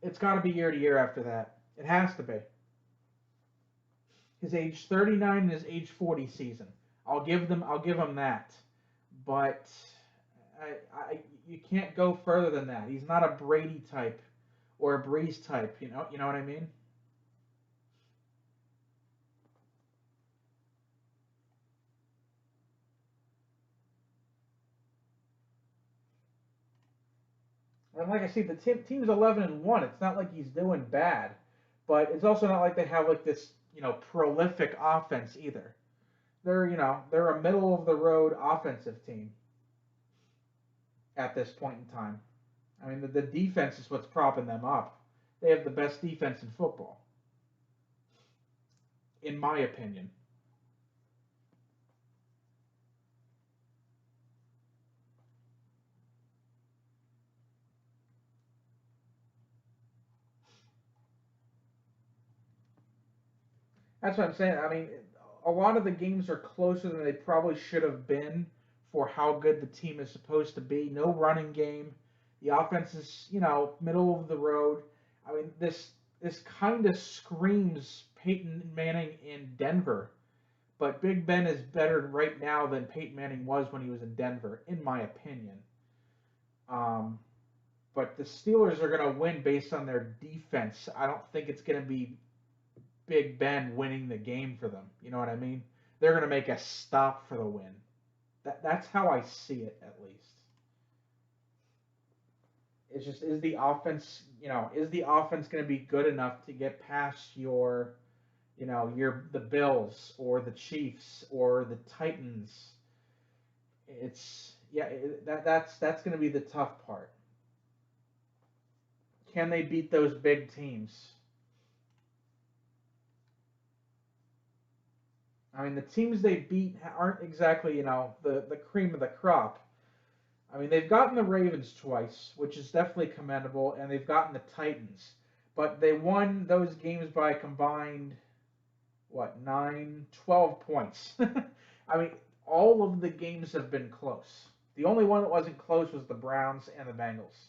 It's got to be year to year after that. It has to be. His age 39 and his age 40 season. I'll give him that. But you can't go further than that. He's not a Brady type or a Breeze type. You know what I mean. And like I see, the team's 11-1. It's not like he's doing bad, but it's also not like they have like this prolific offense either. They're a middle of the road offensive team at this point in time. I mean, the defense is what's propping them up. They have the best defense in football, in my opinion. That's what I'm saying. I mean, a lot of the games are closer than they probably should have been for how good the team is supposed to be. No running game. The offense is, middle of the road. I mean, this kind of screams Peyton Manning in Denver, but Big Ben is better right now than Peyton Manning was when he was in Denver, in my opinion. Um, but the Steelers are going to win based on their defense. I don't think it's going to be Big Ben winning the game for them. You know what I mean? They're going to make a stop for the win. That's how I see it, at least. It's just is the offense, is the offense going to be good enough to get past your the Bills or the Chiefs or the Titans? It's yeah, that's going to be the tough part. Can they beat those big teams? I mean, the teams they beat aren't exactly, the cream of the crop. I mean, they've gotten the Ravens twice, which is definitely commendable, and they've gotten the Titans. But they won those games by a combined, what, 9, 12 points. I mean, all of the games have been close. The only one that wasn't close was the Browns and the Bengals.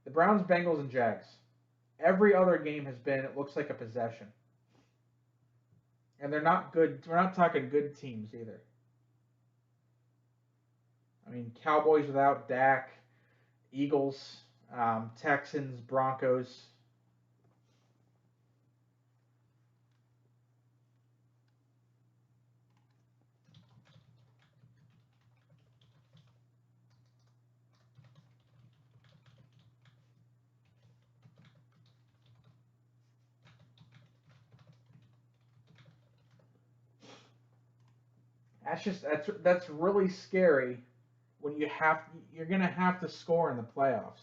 The Browns, Bengals, and Jags. Every other game has been, it looks like a possession. And they're not good. We're not talking good teams either. I mean, Cowboys without Dak, Eagles, Texans, Broncos. That's really scary when you're gonna have to score in the playoffs.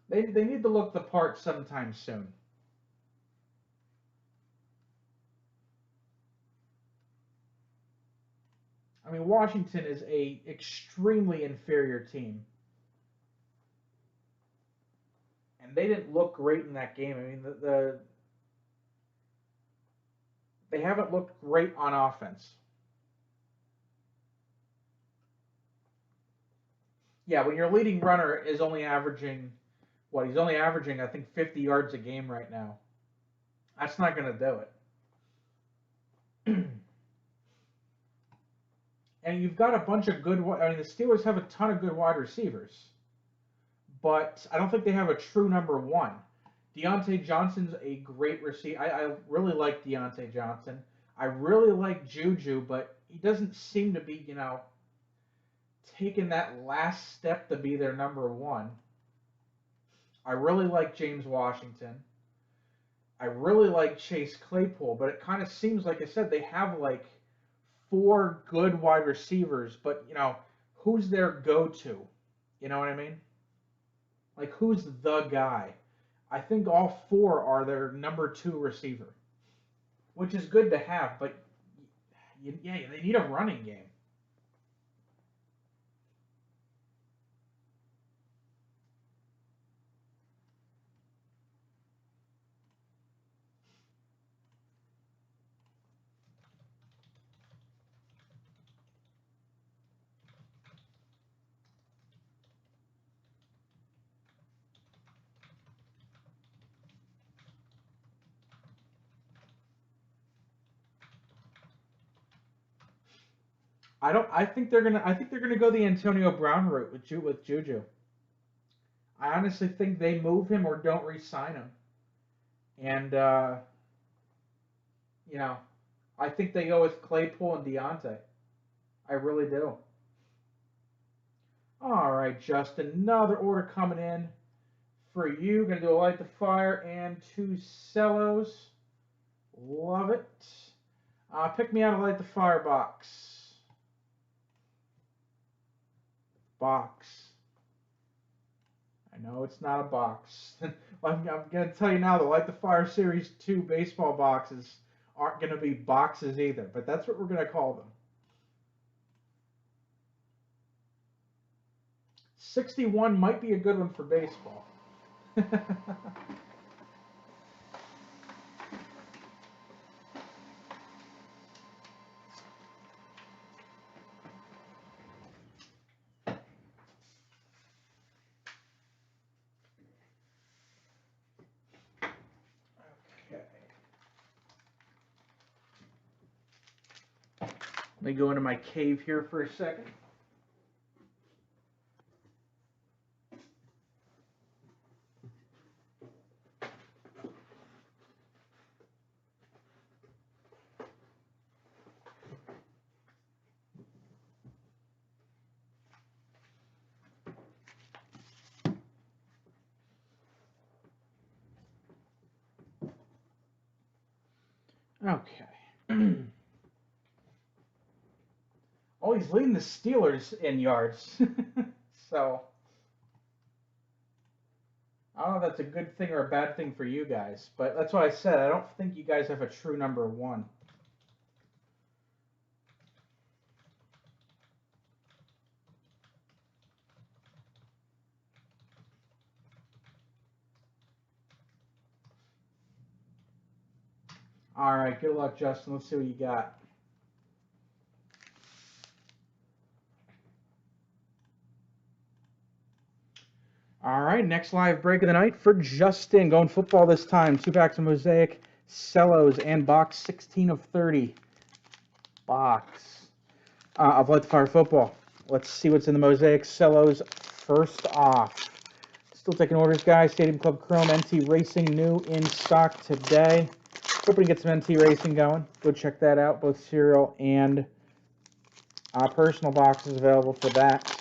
They need to look the part sometime soon. I mean, Washington is a extremely inferior team, and they didn't look great in that game. I mean, they haven't looked great on offense. Yeah, when your leading runner is only averaging what he's only averaging, I think 50 yards a game right now. That's not going to do it. And you've got a bunch of good. I mean, the Steelers have a ton of good wide receivers, but I don't think they have a true number one. Deontay Johnson's a great receiver. I really like Deontay Johnson. I really like Juju, but he doesn't seem to be, taking that last step to be their number one. I really like James Washington. I really like Chase Claypool, but it kind of seems like I said they have like four good wide receivers, but who's their go-to? You know what I mean? Like who's the guy? I think all four are their number two receiver, which is good to have, but yeah, they need a running game. I don't. I think they're gonna. I think they're gonna go the Antonio Brown route with Juju. I honestly think they move him or don't re-sign him, and you know, I think they go with Claypool and Deontay. I really do. All right, Justin. Another order coming in for you. Gonna do a light the fire and two cellos. Love it. Pick me out a light the fire box. Box. I know it's not a box. I'm going to tell you now, the Light the Fire Series 2 baseball boxes aren't going to be boxes either, but that's what we're going to call them. 61 might be a good one for baseball. Let me go into my cave here for a second. Okay. Oh, he's leading the Steelers in yards. So, I don't know if that's a good thing or a bad thing for you guys, but that's why I said I don't think you guys have a true number 1. All right, good luck, Justin. Let's see what you got. All right, next live break of the night for Justin. Going football this time. 2 packs of Mosaic, Cellos, and box 16 of 30. Box of Light the Fire football. Let's see what's in the Mosaic Cellos first off. Still taking orders, guys. Stadium Club Chrome NT Racing new in stock today. Hoping to get some NT Racing going. Go check that out. Both serial and personal boxes available for that.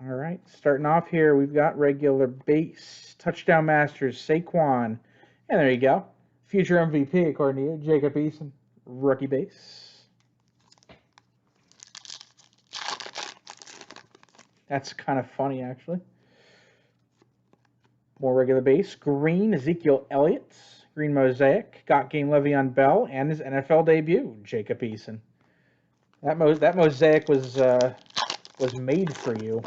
All right, starting off here, we've got regular base, Touchdown Masters, Saquon, and there you go. Future MVP, according to you, Jacob Eason, rookie base. That's kind of funny, actually. More regular base, green, Ezekiel Elliott, green Mosaic, got game Le'Veon Bell, and his NFL debut, Jacob Eason. That Mosaic was made for you.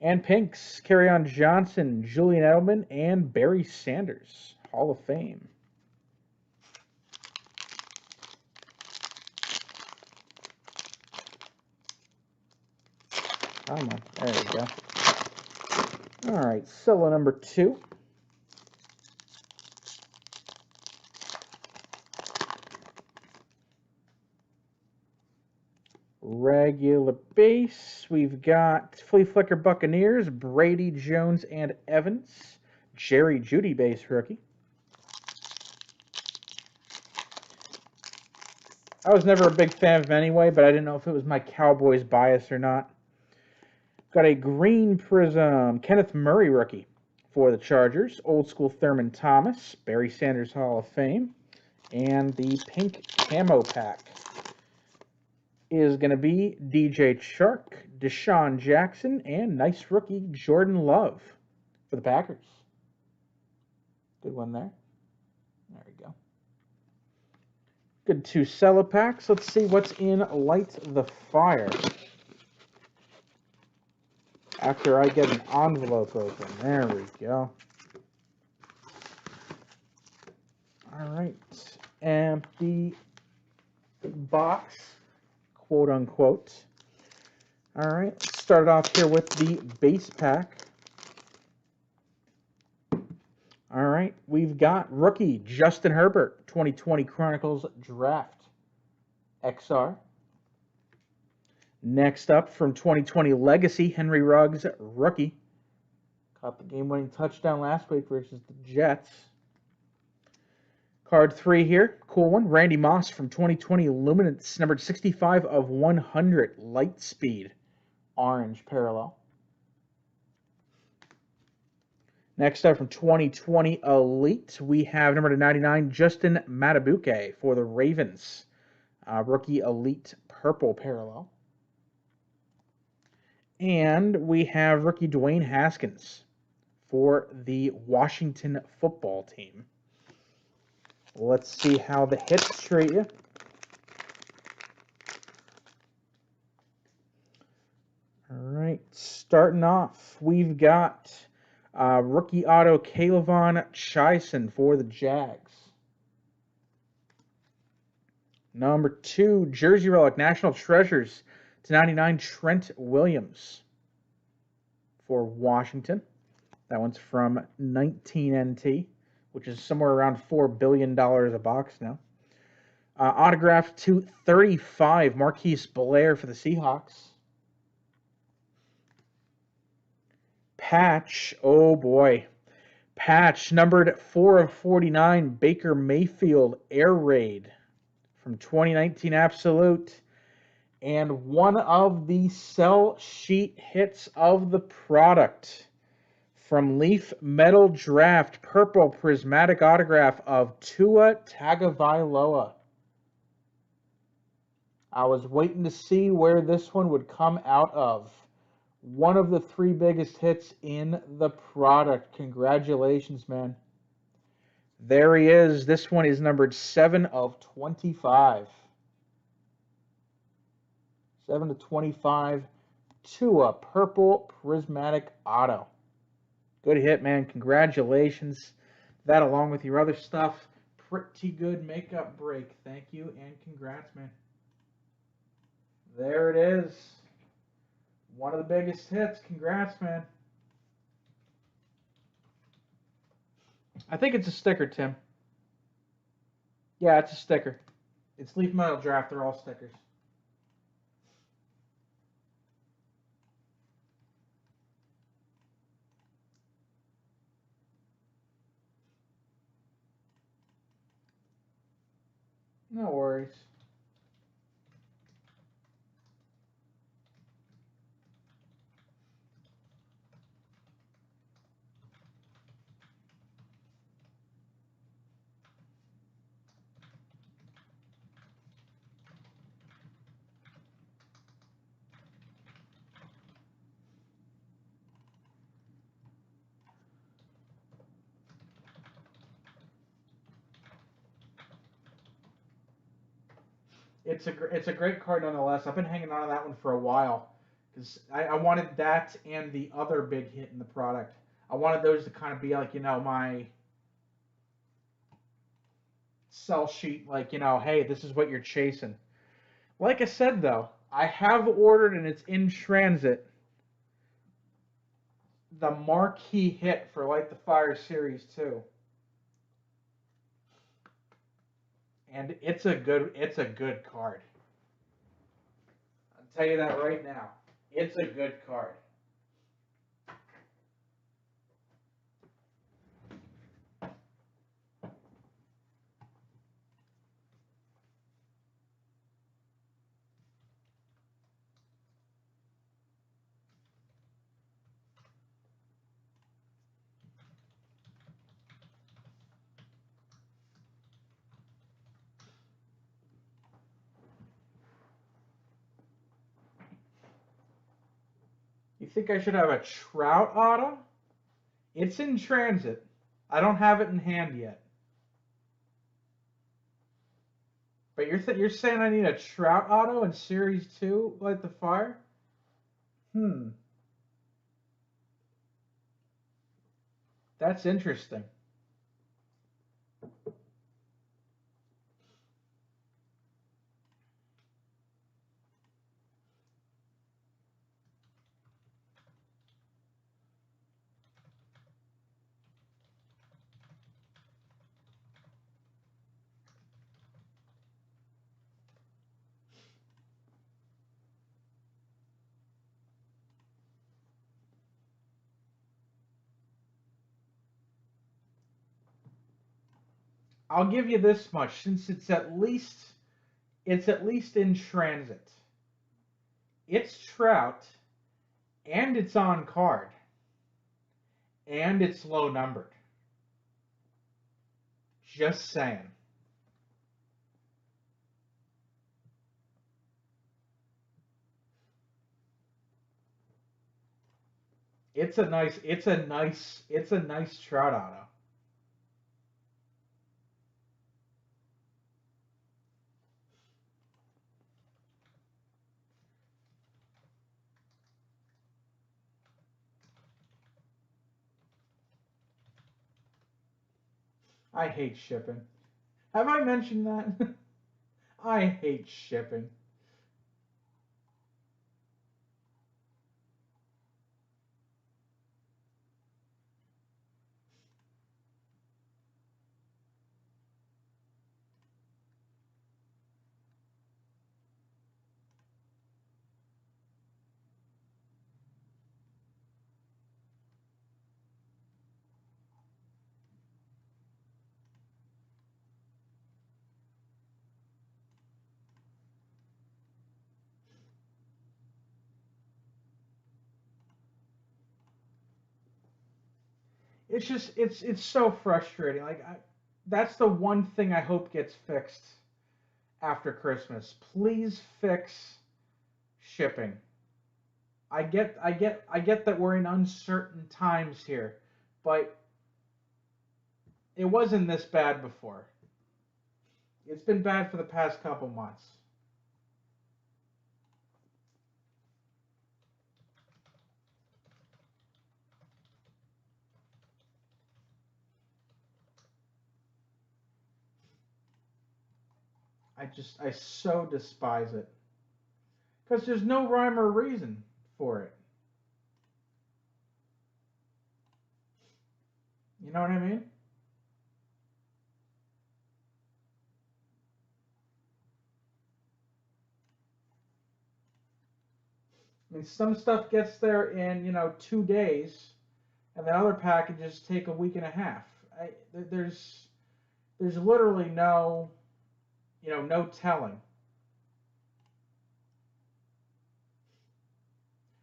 And pinks, Kerryon Johnson, Julian Edelman, and Barry Sanders, Hall of Fame. Come on, there we go. All right, solo number 2. Regular base, we've got Flea Flicker Buccaneers, Brady, Jones, and Evans. Jerry Jeudy base rookie. I was never a big fan of him anyway, but I didn't know if it was my Cowboys bias or not. Got a green prism, Kenneth Murray rookie for the Chargers. Old school Thurman Thomas, Barry Sanders Hall of Fame. And the pink camo pack is going to be DJ Chark, Deshaun Jackson, and nice rookie Jordan Love for the Packers. Good one there. There we go. Good 2 cello packs. Let's see what's in Light the Fire. After I get an envelope open. There we go. All right. Empty box, quote unquote. All right. Let's start off here with the base pack. All right. We've got rookie Justin Herbert, 2020 Chronicles Draft XR. Next up, from 2020 Legacy, Henry Ruggs, rookie. Caught the game-winning touchdown last week versus the Jets. Card 3 here, cool one. Randy Moss from 2020 Luminance, numbered 65 of 100, light speed, orange parallel. Next up, from 2020 Elite, we have number 99, Justin Matabuke for the Ravens. Rookie Elite purple parallel. And we have rookie Dwayne Haskins for the Washington football team. Let's see how the hits treat you. All right, starting off, we've got rookie auto Kayvon Chaisson for the Jags. Number 2, Jersey Relic National Treasures /99 Trent Williams for Washington. That one's from 19NT, which is somewhere around $4 billion a box now. Autograph /35 Marquise Blair for the Seahawks. Patch, oh boy. Patch numbered 4/49 Baker Mayfield Air Raid from 2019 Absolute. And one of the sell sheet hits of the product from Leaf Metal Draft, purple prismatic autograph of Tua Tagovailoa. I was waiting to see where this one would come out of. One of the 3 biggest hits in the product. Congratulations, man. There he is. This one is numbered 7/25. 7/25. Tua, purple prismatic auto. Good hit, man. Congratulations. That, along with your other stuff, pretty good makeup break. Thank you and congrats, man. There it is. One of the biggest hits. Congrats, man. I think it's a sticker, Tim. Yeah, it's a sticker. It's Leaf Metal Draft. They're all stickers. No worries. It's a great card nonetheless. I've been hanging on to that one for a while because I wanted that and the other big hit in the product. I wanted those to kind of be like, my sell sheet, like, hey, this is what you're chasing. Like I said, though, I have ordered and it's in transit the marquee hit for Light the Fire Series 2. And it's a good card. I'll tell you that right now. It's a good card. You think I should have a Trout auto? It's in transit. I don't have it in hand yet. But you're saying I need a Trout auto in Series 2, Light the Fire? That's interesting. I'll give you this much, since it's at least in transit. It's Trout, and it's on card, and it's low numbered. Just saying. It's a nice Trout auto. I hate shipping. Have I mentioned that? I hate shipping. It's just it's so frustrating. That's the one thing I hope gets fixed after Christmas. Please fix shipping. I get that we're in uncertain times here, but it wasn't this bad before. It's been bad for the past couple months. I so despise it because there's no rhyme or reason for it. You know what I mean? I mean, some stuff gets there in 2 days, and then other packages take a week and a half. There's literally no telling.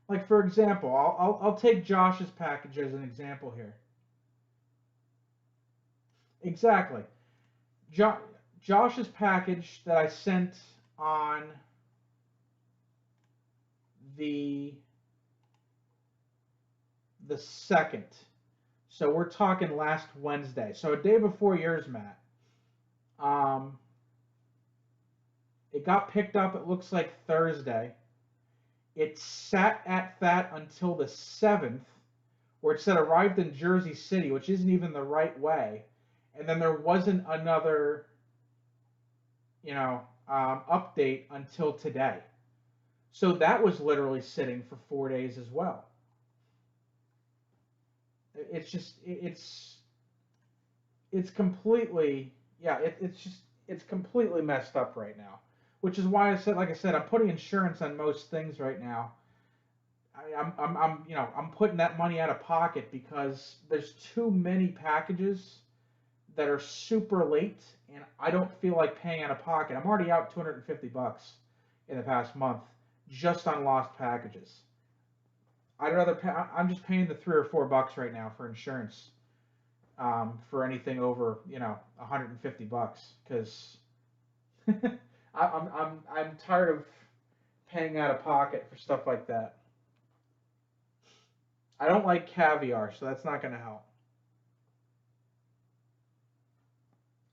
Like for example, I'll take Josh's package as an example here. Exactly, jo- Josh's package that I sent on the second. So we're talking last Wednesday. So a day before yours, Matt. Um, it got picked up. It looks like Thursday. It sat at that until the 7th, where it said arrived in Jersey City, which isn't even the right way. And then there wasn't another, update until today. So that was literally sitting for 4 days as well. It's just it's completely yeah it's completely messed up right now, which is why I said like I said I'm putting insurance on most things right now. I'm putting that money out of pocket because there's too many packages that are super late, and I don't feel like paying out of pocket. I'm already out $250 in the past month just on lost packages. I'd rather pay. I'm just paying the $3 or $4 right now for insurance, for anything over $150 because I'm tired of paying out of pocket for stuff like that. I don't like caviar, so that's not going to help.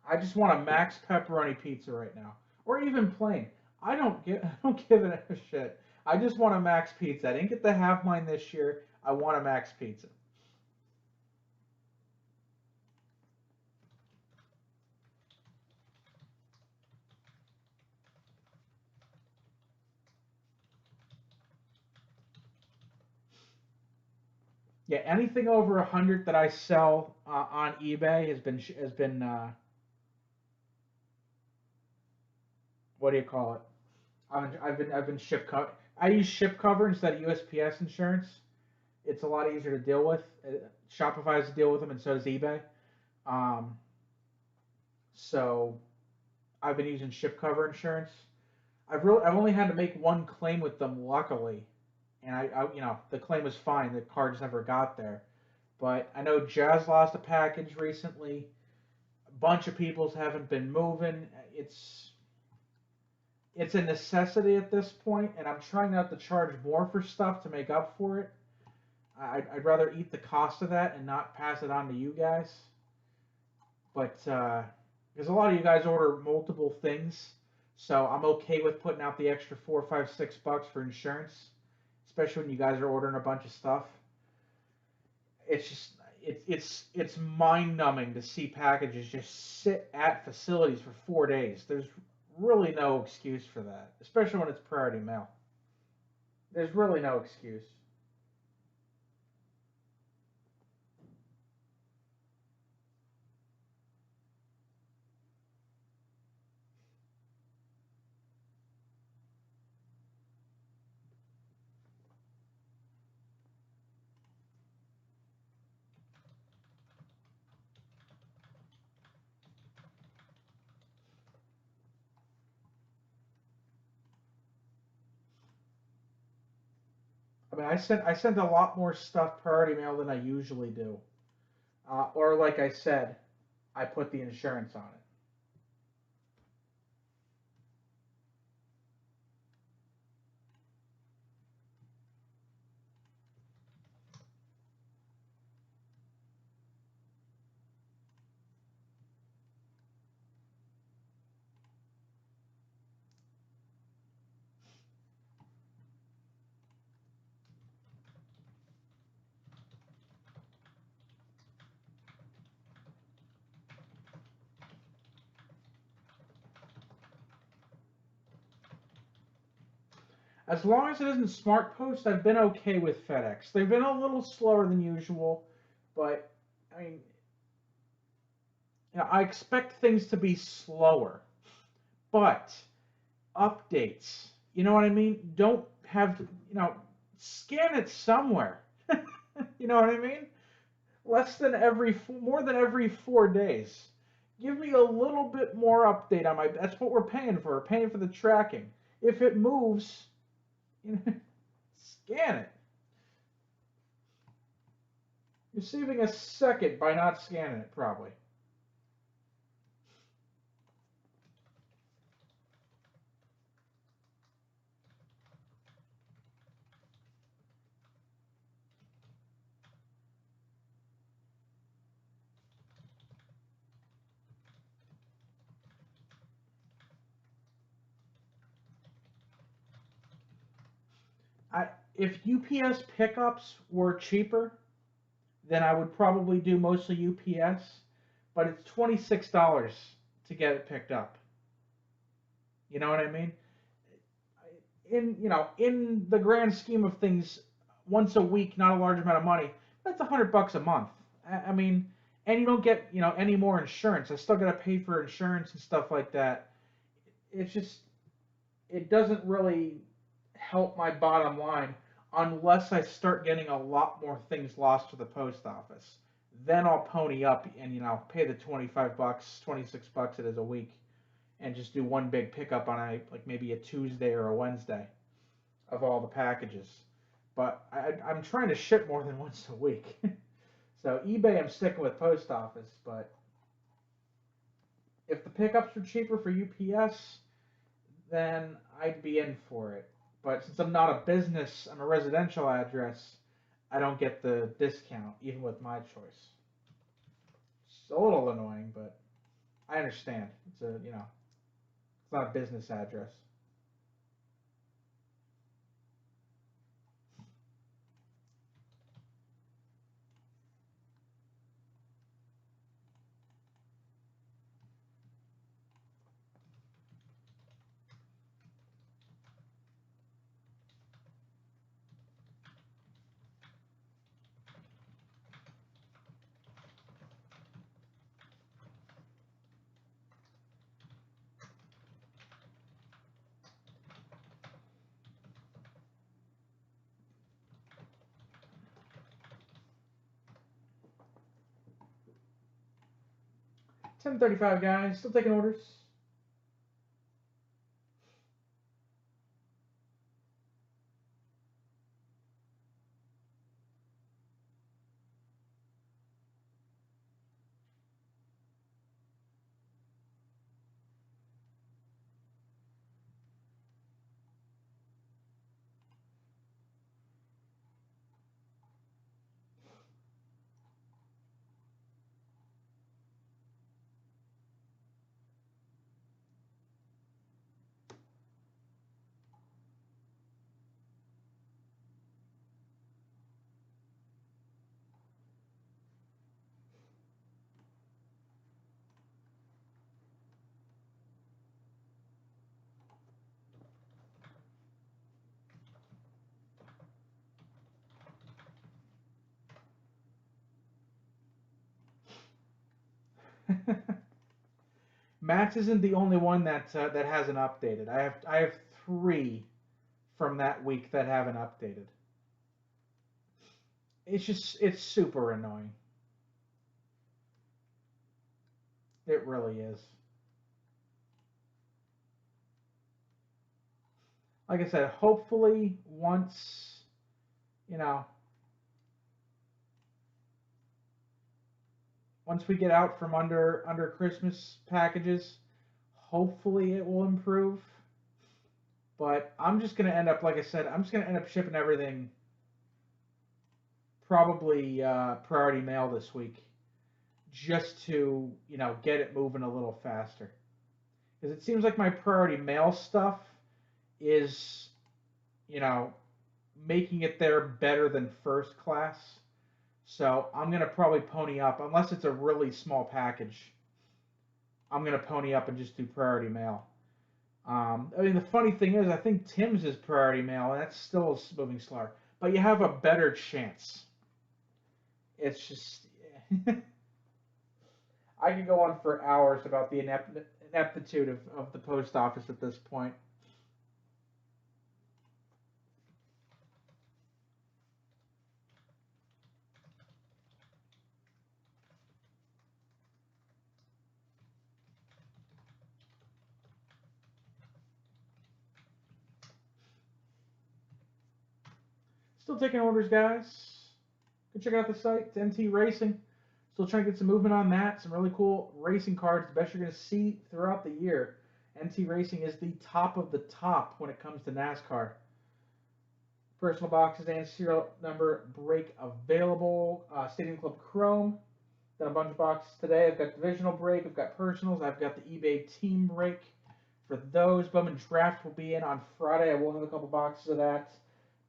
I just want a max pepperoni pizza right now, or even plain. I don't give a shit. I just want a max pizza. I didn't get to have mine this year. I want a max pizza. Yeah, anything over 100 that I sell on eBay has been what do you call it? I've been ship cover. I use ship cover instead of USPS insurance. It's a lot easier to deal with. Shopify has to deal with them, and so does eBay. Um, so I've been using ship cover insurance. I've only had to make one claim with them, luckily, and the claim was fine. The cards never got there. But I know Jazz lost a package recently. A bunch of people's haven't been moving. It's a necessity at this point, and I'm trying not to charge more for stuff to make up for it. I'd rather eat the cost of that and not pass it on to you guys. But because a lot of you guys order multiple things, so I'm okay with putting out the extra 4, 5, 6 bucks for insurance, especially when you guys are ordering a bunch of stuff. It's just it's mind numbing to see packages just sit at facilities for 4 days. There's really no excuse for that, especially when it's priority mail. There's really no excuse. I mean, I sent a lot more stuff priority mail than I usually do. Or like I said, I put the insurance on it. As long as it isn't Smart Post, I've been okay with FedEx. They've been a little slower than usual, but I mean, I expect things to be slower. But updates, you know what I mean? Don't have, scan it somewhere. You know what I mean? More than every 4 days. Give me a little bit more update on my. That's what we're paying for. We're paying for the tracking. If it moves, scan it. You're saving a second by not scanning it, probably. I If UPS pickups were cheaper, then I would probably do mostly UPS. But it's $26 to get it picked up. You know what I mean? In the grand scheme of things, once a week, not a large amount of money. That's $100 a month. I mean, and you don't get any more insurance. I still got to pay for insurance and stuff like that. It's just it doesn't really help my bottom line unless I start getting a lot more things lost to the post office. Then I'll pony up and pay the $25, $26 it is a week, and just do one big pickup on like maybe a Tuesday or a Wednesday of all the packages. But I'm trying to ship more than once a week. So eBay, I'm sticking with post office. But if the pickups are cheaper for UPS, then I'd be in for it. But since I'm not a business, I'm a residential address, I don't get the discount, even with my choice. It's a little annoying, but I understand. It's not a business address. 10:35, guys. Still taking orders. Max isn't the only one that hasn't updated. I have three from that week that haven't updated. It's super annoying. It really is. Like I said, hopefully once you know once we get out from under Christmas packages, hopefully it will improve. But I'm just gonna end up, like I said, I'm just gonna end up shipping everything probably priority mail this week, just to get it moving a little faster. Because it seems like my priority mail stuff is you know making it there better than first class. So I'm gonna probably pony up unless it's a really small package. I'm gonna pony up and just do priority mail. I mean, the funny thing is, I think Tim's is priority mail, and that's still moving slower. But you have a better chance. It's just, I could go on for hours about the ineptitude of the post office at this point. Still taking orders, guys. Go check out the site. It's NT Racing. Still trying to get some movement on that. Some really cool racing cards. The best you're going to see throughout the year. NT Racing is the top of the top when it comes to NASCAR. Personal boxes and serial number break available. Stadium Club Chrome. Done a bunch of boxes today. I've got divisional break. I've got personals. I've got the eBay team break. For those, Bowman Draft will be in on Friday. I will have a couple boxes of that.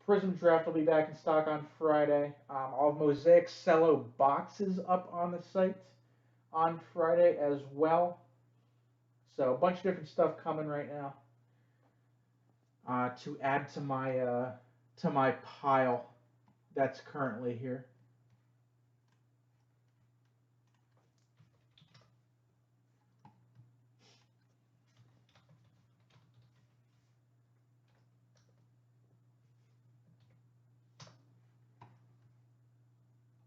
Prism Draft will be back in stock on Friday. All of Mosaic Cello boxes up on the site on Friday as well. So a bunch of different stuff coming right now to add to my pile that's currently here.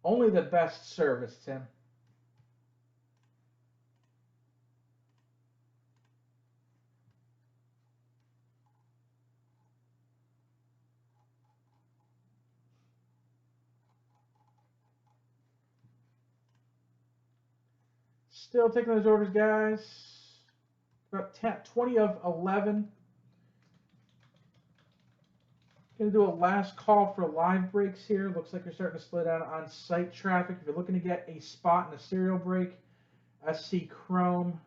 Only the best service, Tim. Still taking those orders, guys. Got 20 of 11. Going to do a last call for live breaks here. Looks like you're starting to slow down on site traffic. If you're looking to get a spot in a serial break, SC Chrome,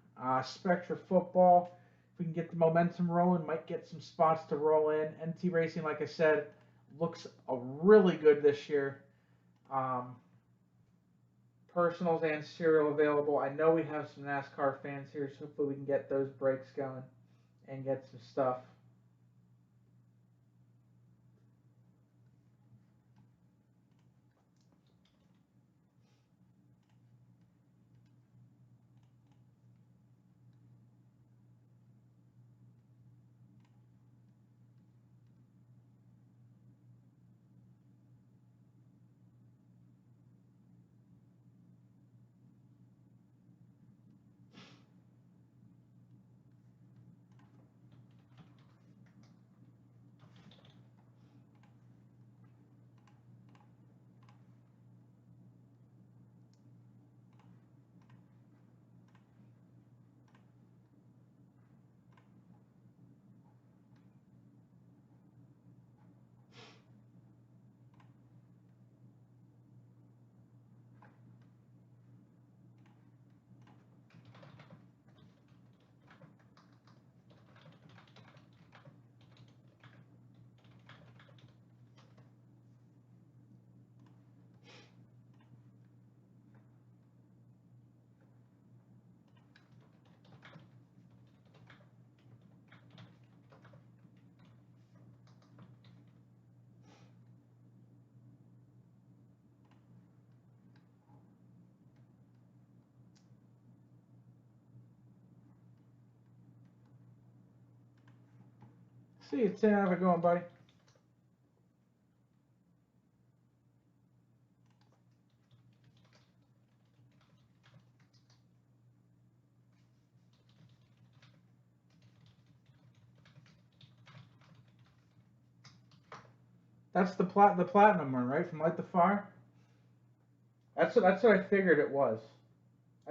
Spectra Football. If we can get the momentum rolling, might get some spots to roll in. NT Racing, like I said, looks really good this year. Personals and serial available. I know we have some NASCAR fans here, so hopefully we can get those breaks going and get some stuff. See you, Tim. How's it going, buddy? That's the platinum one, right? From Light the Fire. That's what I figured it was.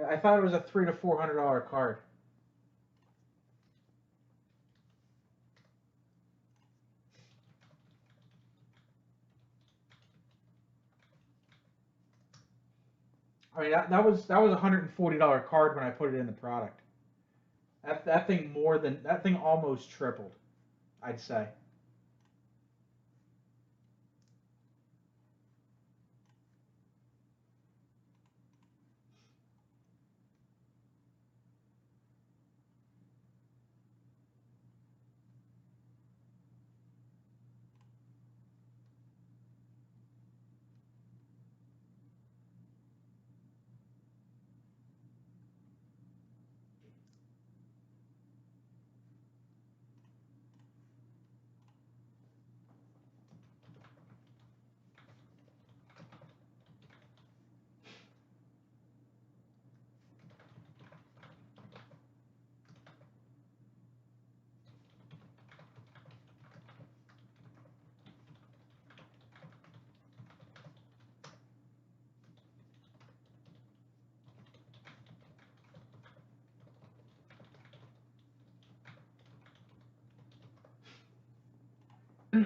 I thought it was a $300 to $400 card. I mean that was $140 card when I put it in the product. That thing almost tripled, I'd say.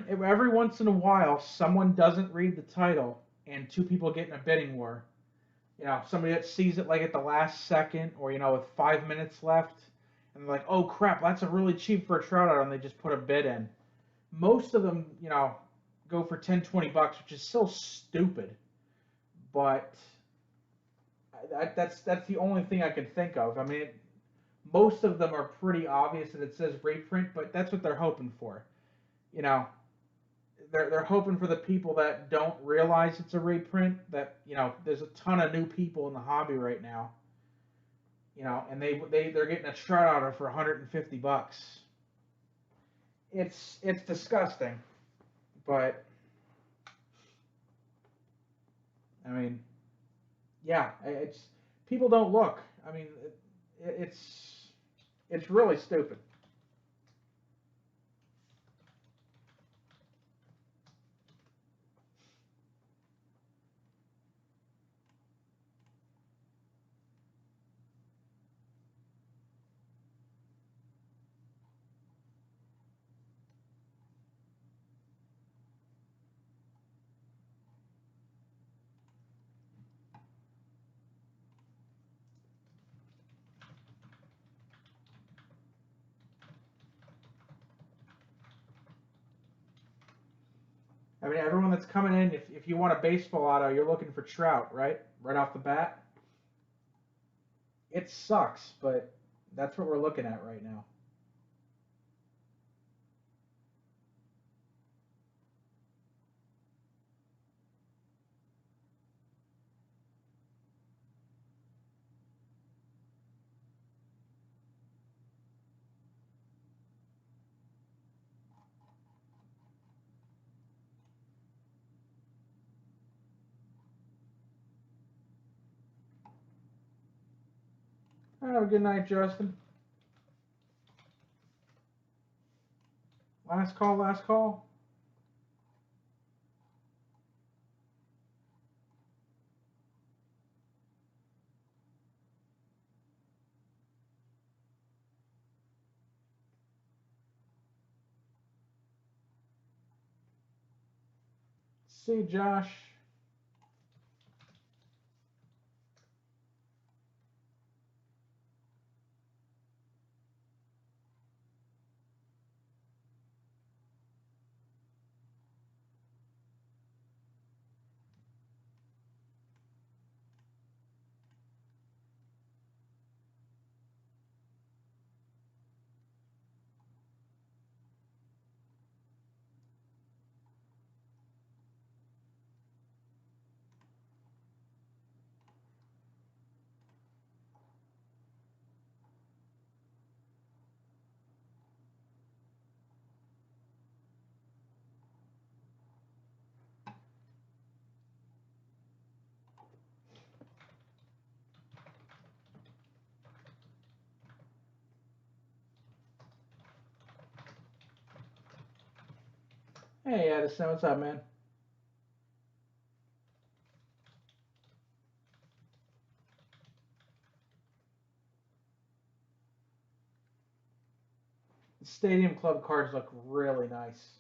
Every once in a while, someone doesn't read the title, and two people get in a bidding war. Somebody that sees it like at the last second, or with 5 minutes left, and they're like, "Oh crap, that's a really cheap for a Trout Auto," and they just put a bid in. Most of them, go for 10, $20, which is still stupid, but that's the only thing I can think of. I mean, most of them are pretty obvious that it says reprint, but that's what they're hoping for. You know, they're hoping for the people that don't realize it's a reprint. That there's a ton of new people in the hobby right now. And they're getting a Trout Auto for $150. It's disgusting, but I mean, yeah, it's people don't look. I mean, it's really stupid. I mean, everyone that's coming in, if you want a baseball auto, you're looking for Trout, right? Right off the bat. It sucks, but that's what we're looking at right now. Have a good night, Justin. Last call, last call. See you, Josh. Hey, Addison, what's up, man? The Stadium Club cards look really nice.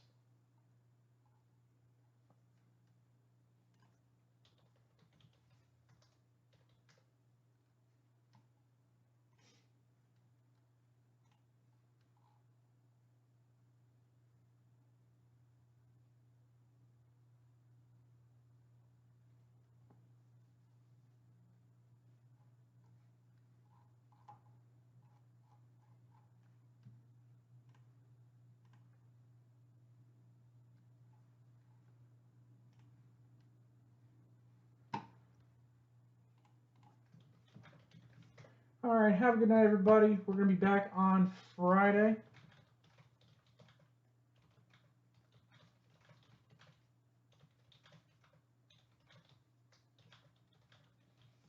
All right, have a good night, everybody. We're going to be back on Friday.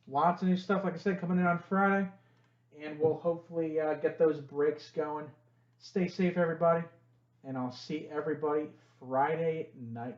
Lots of new stuff, like I said, coming in on Friday. And we'll hopefully get those breaks going. Stay safe, everybody. And I'll see everybody Friday night.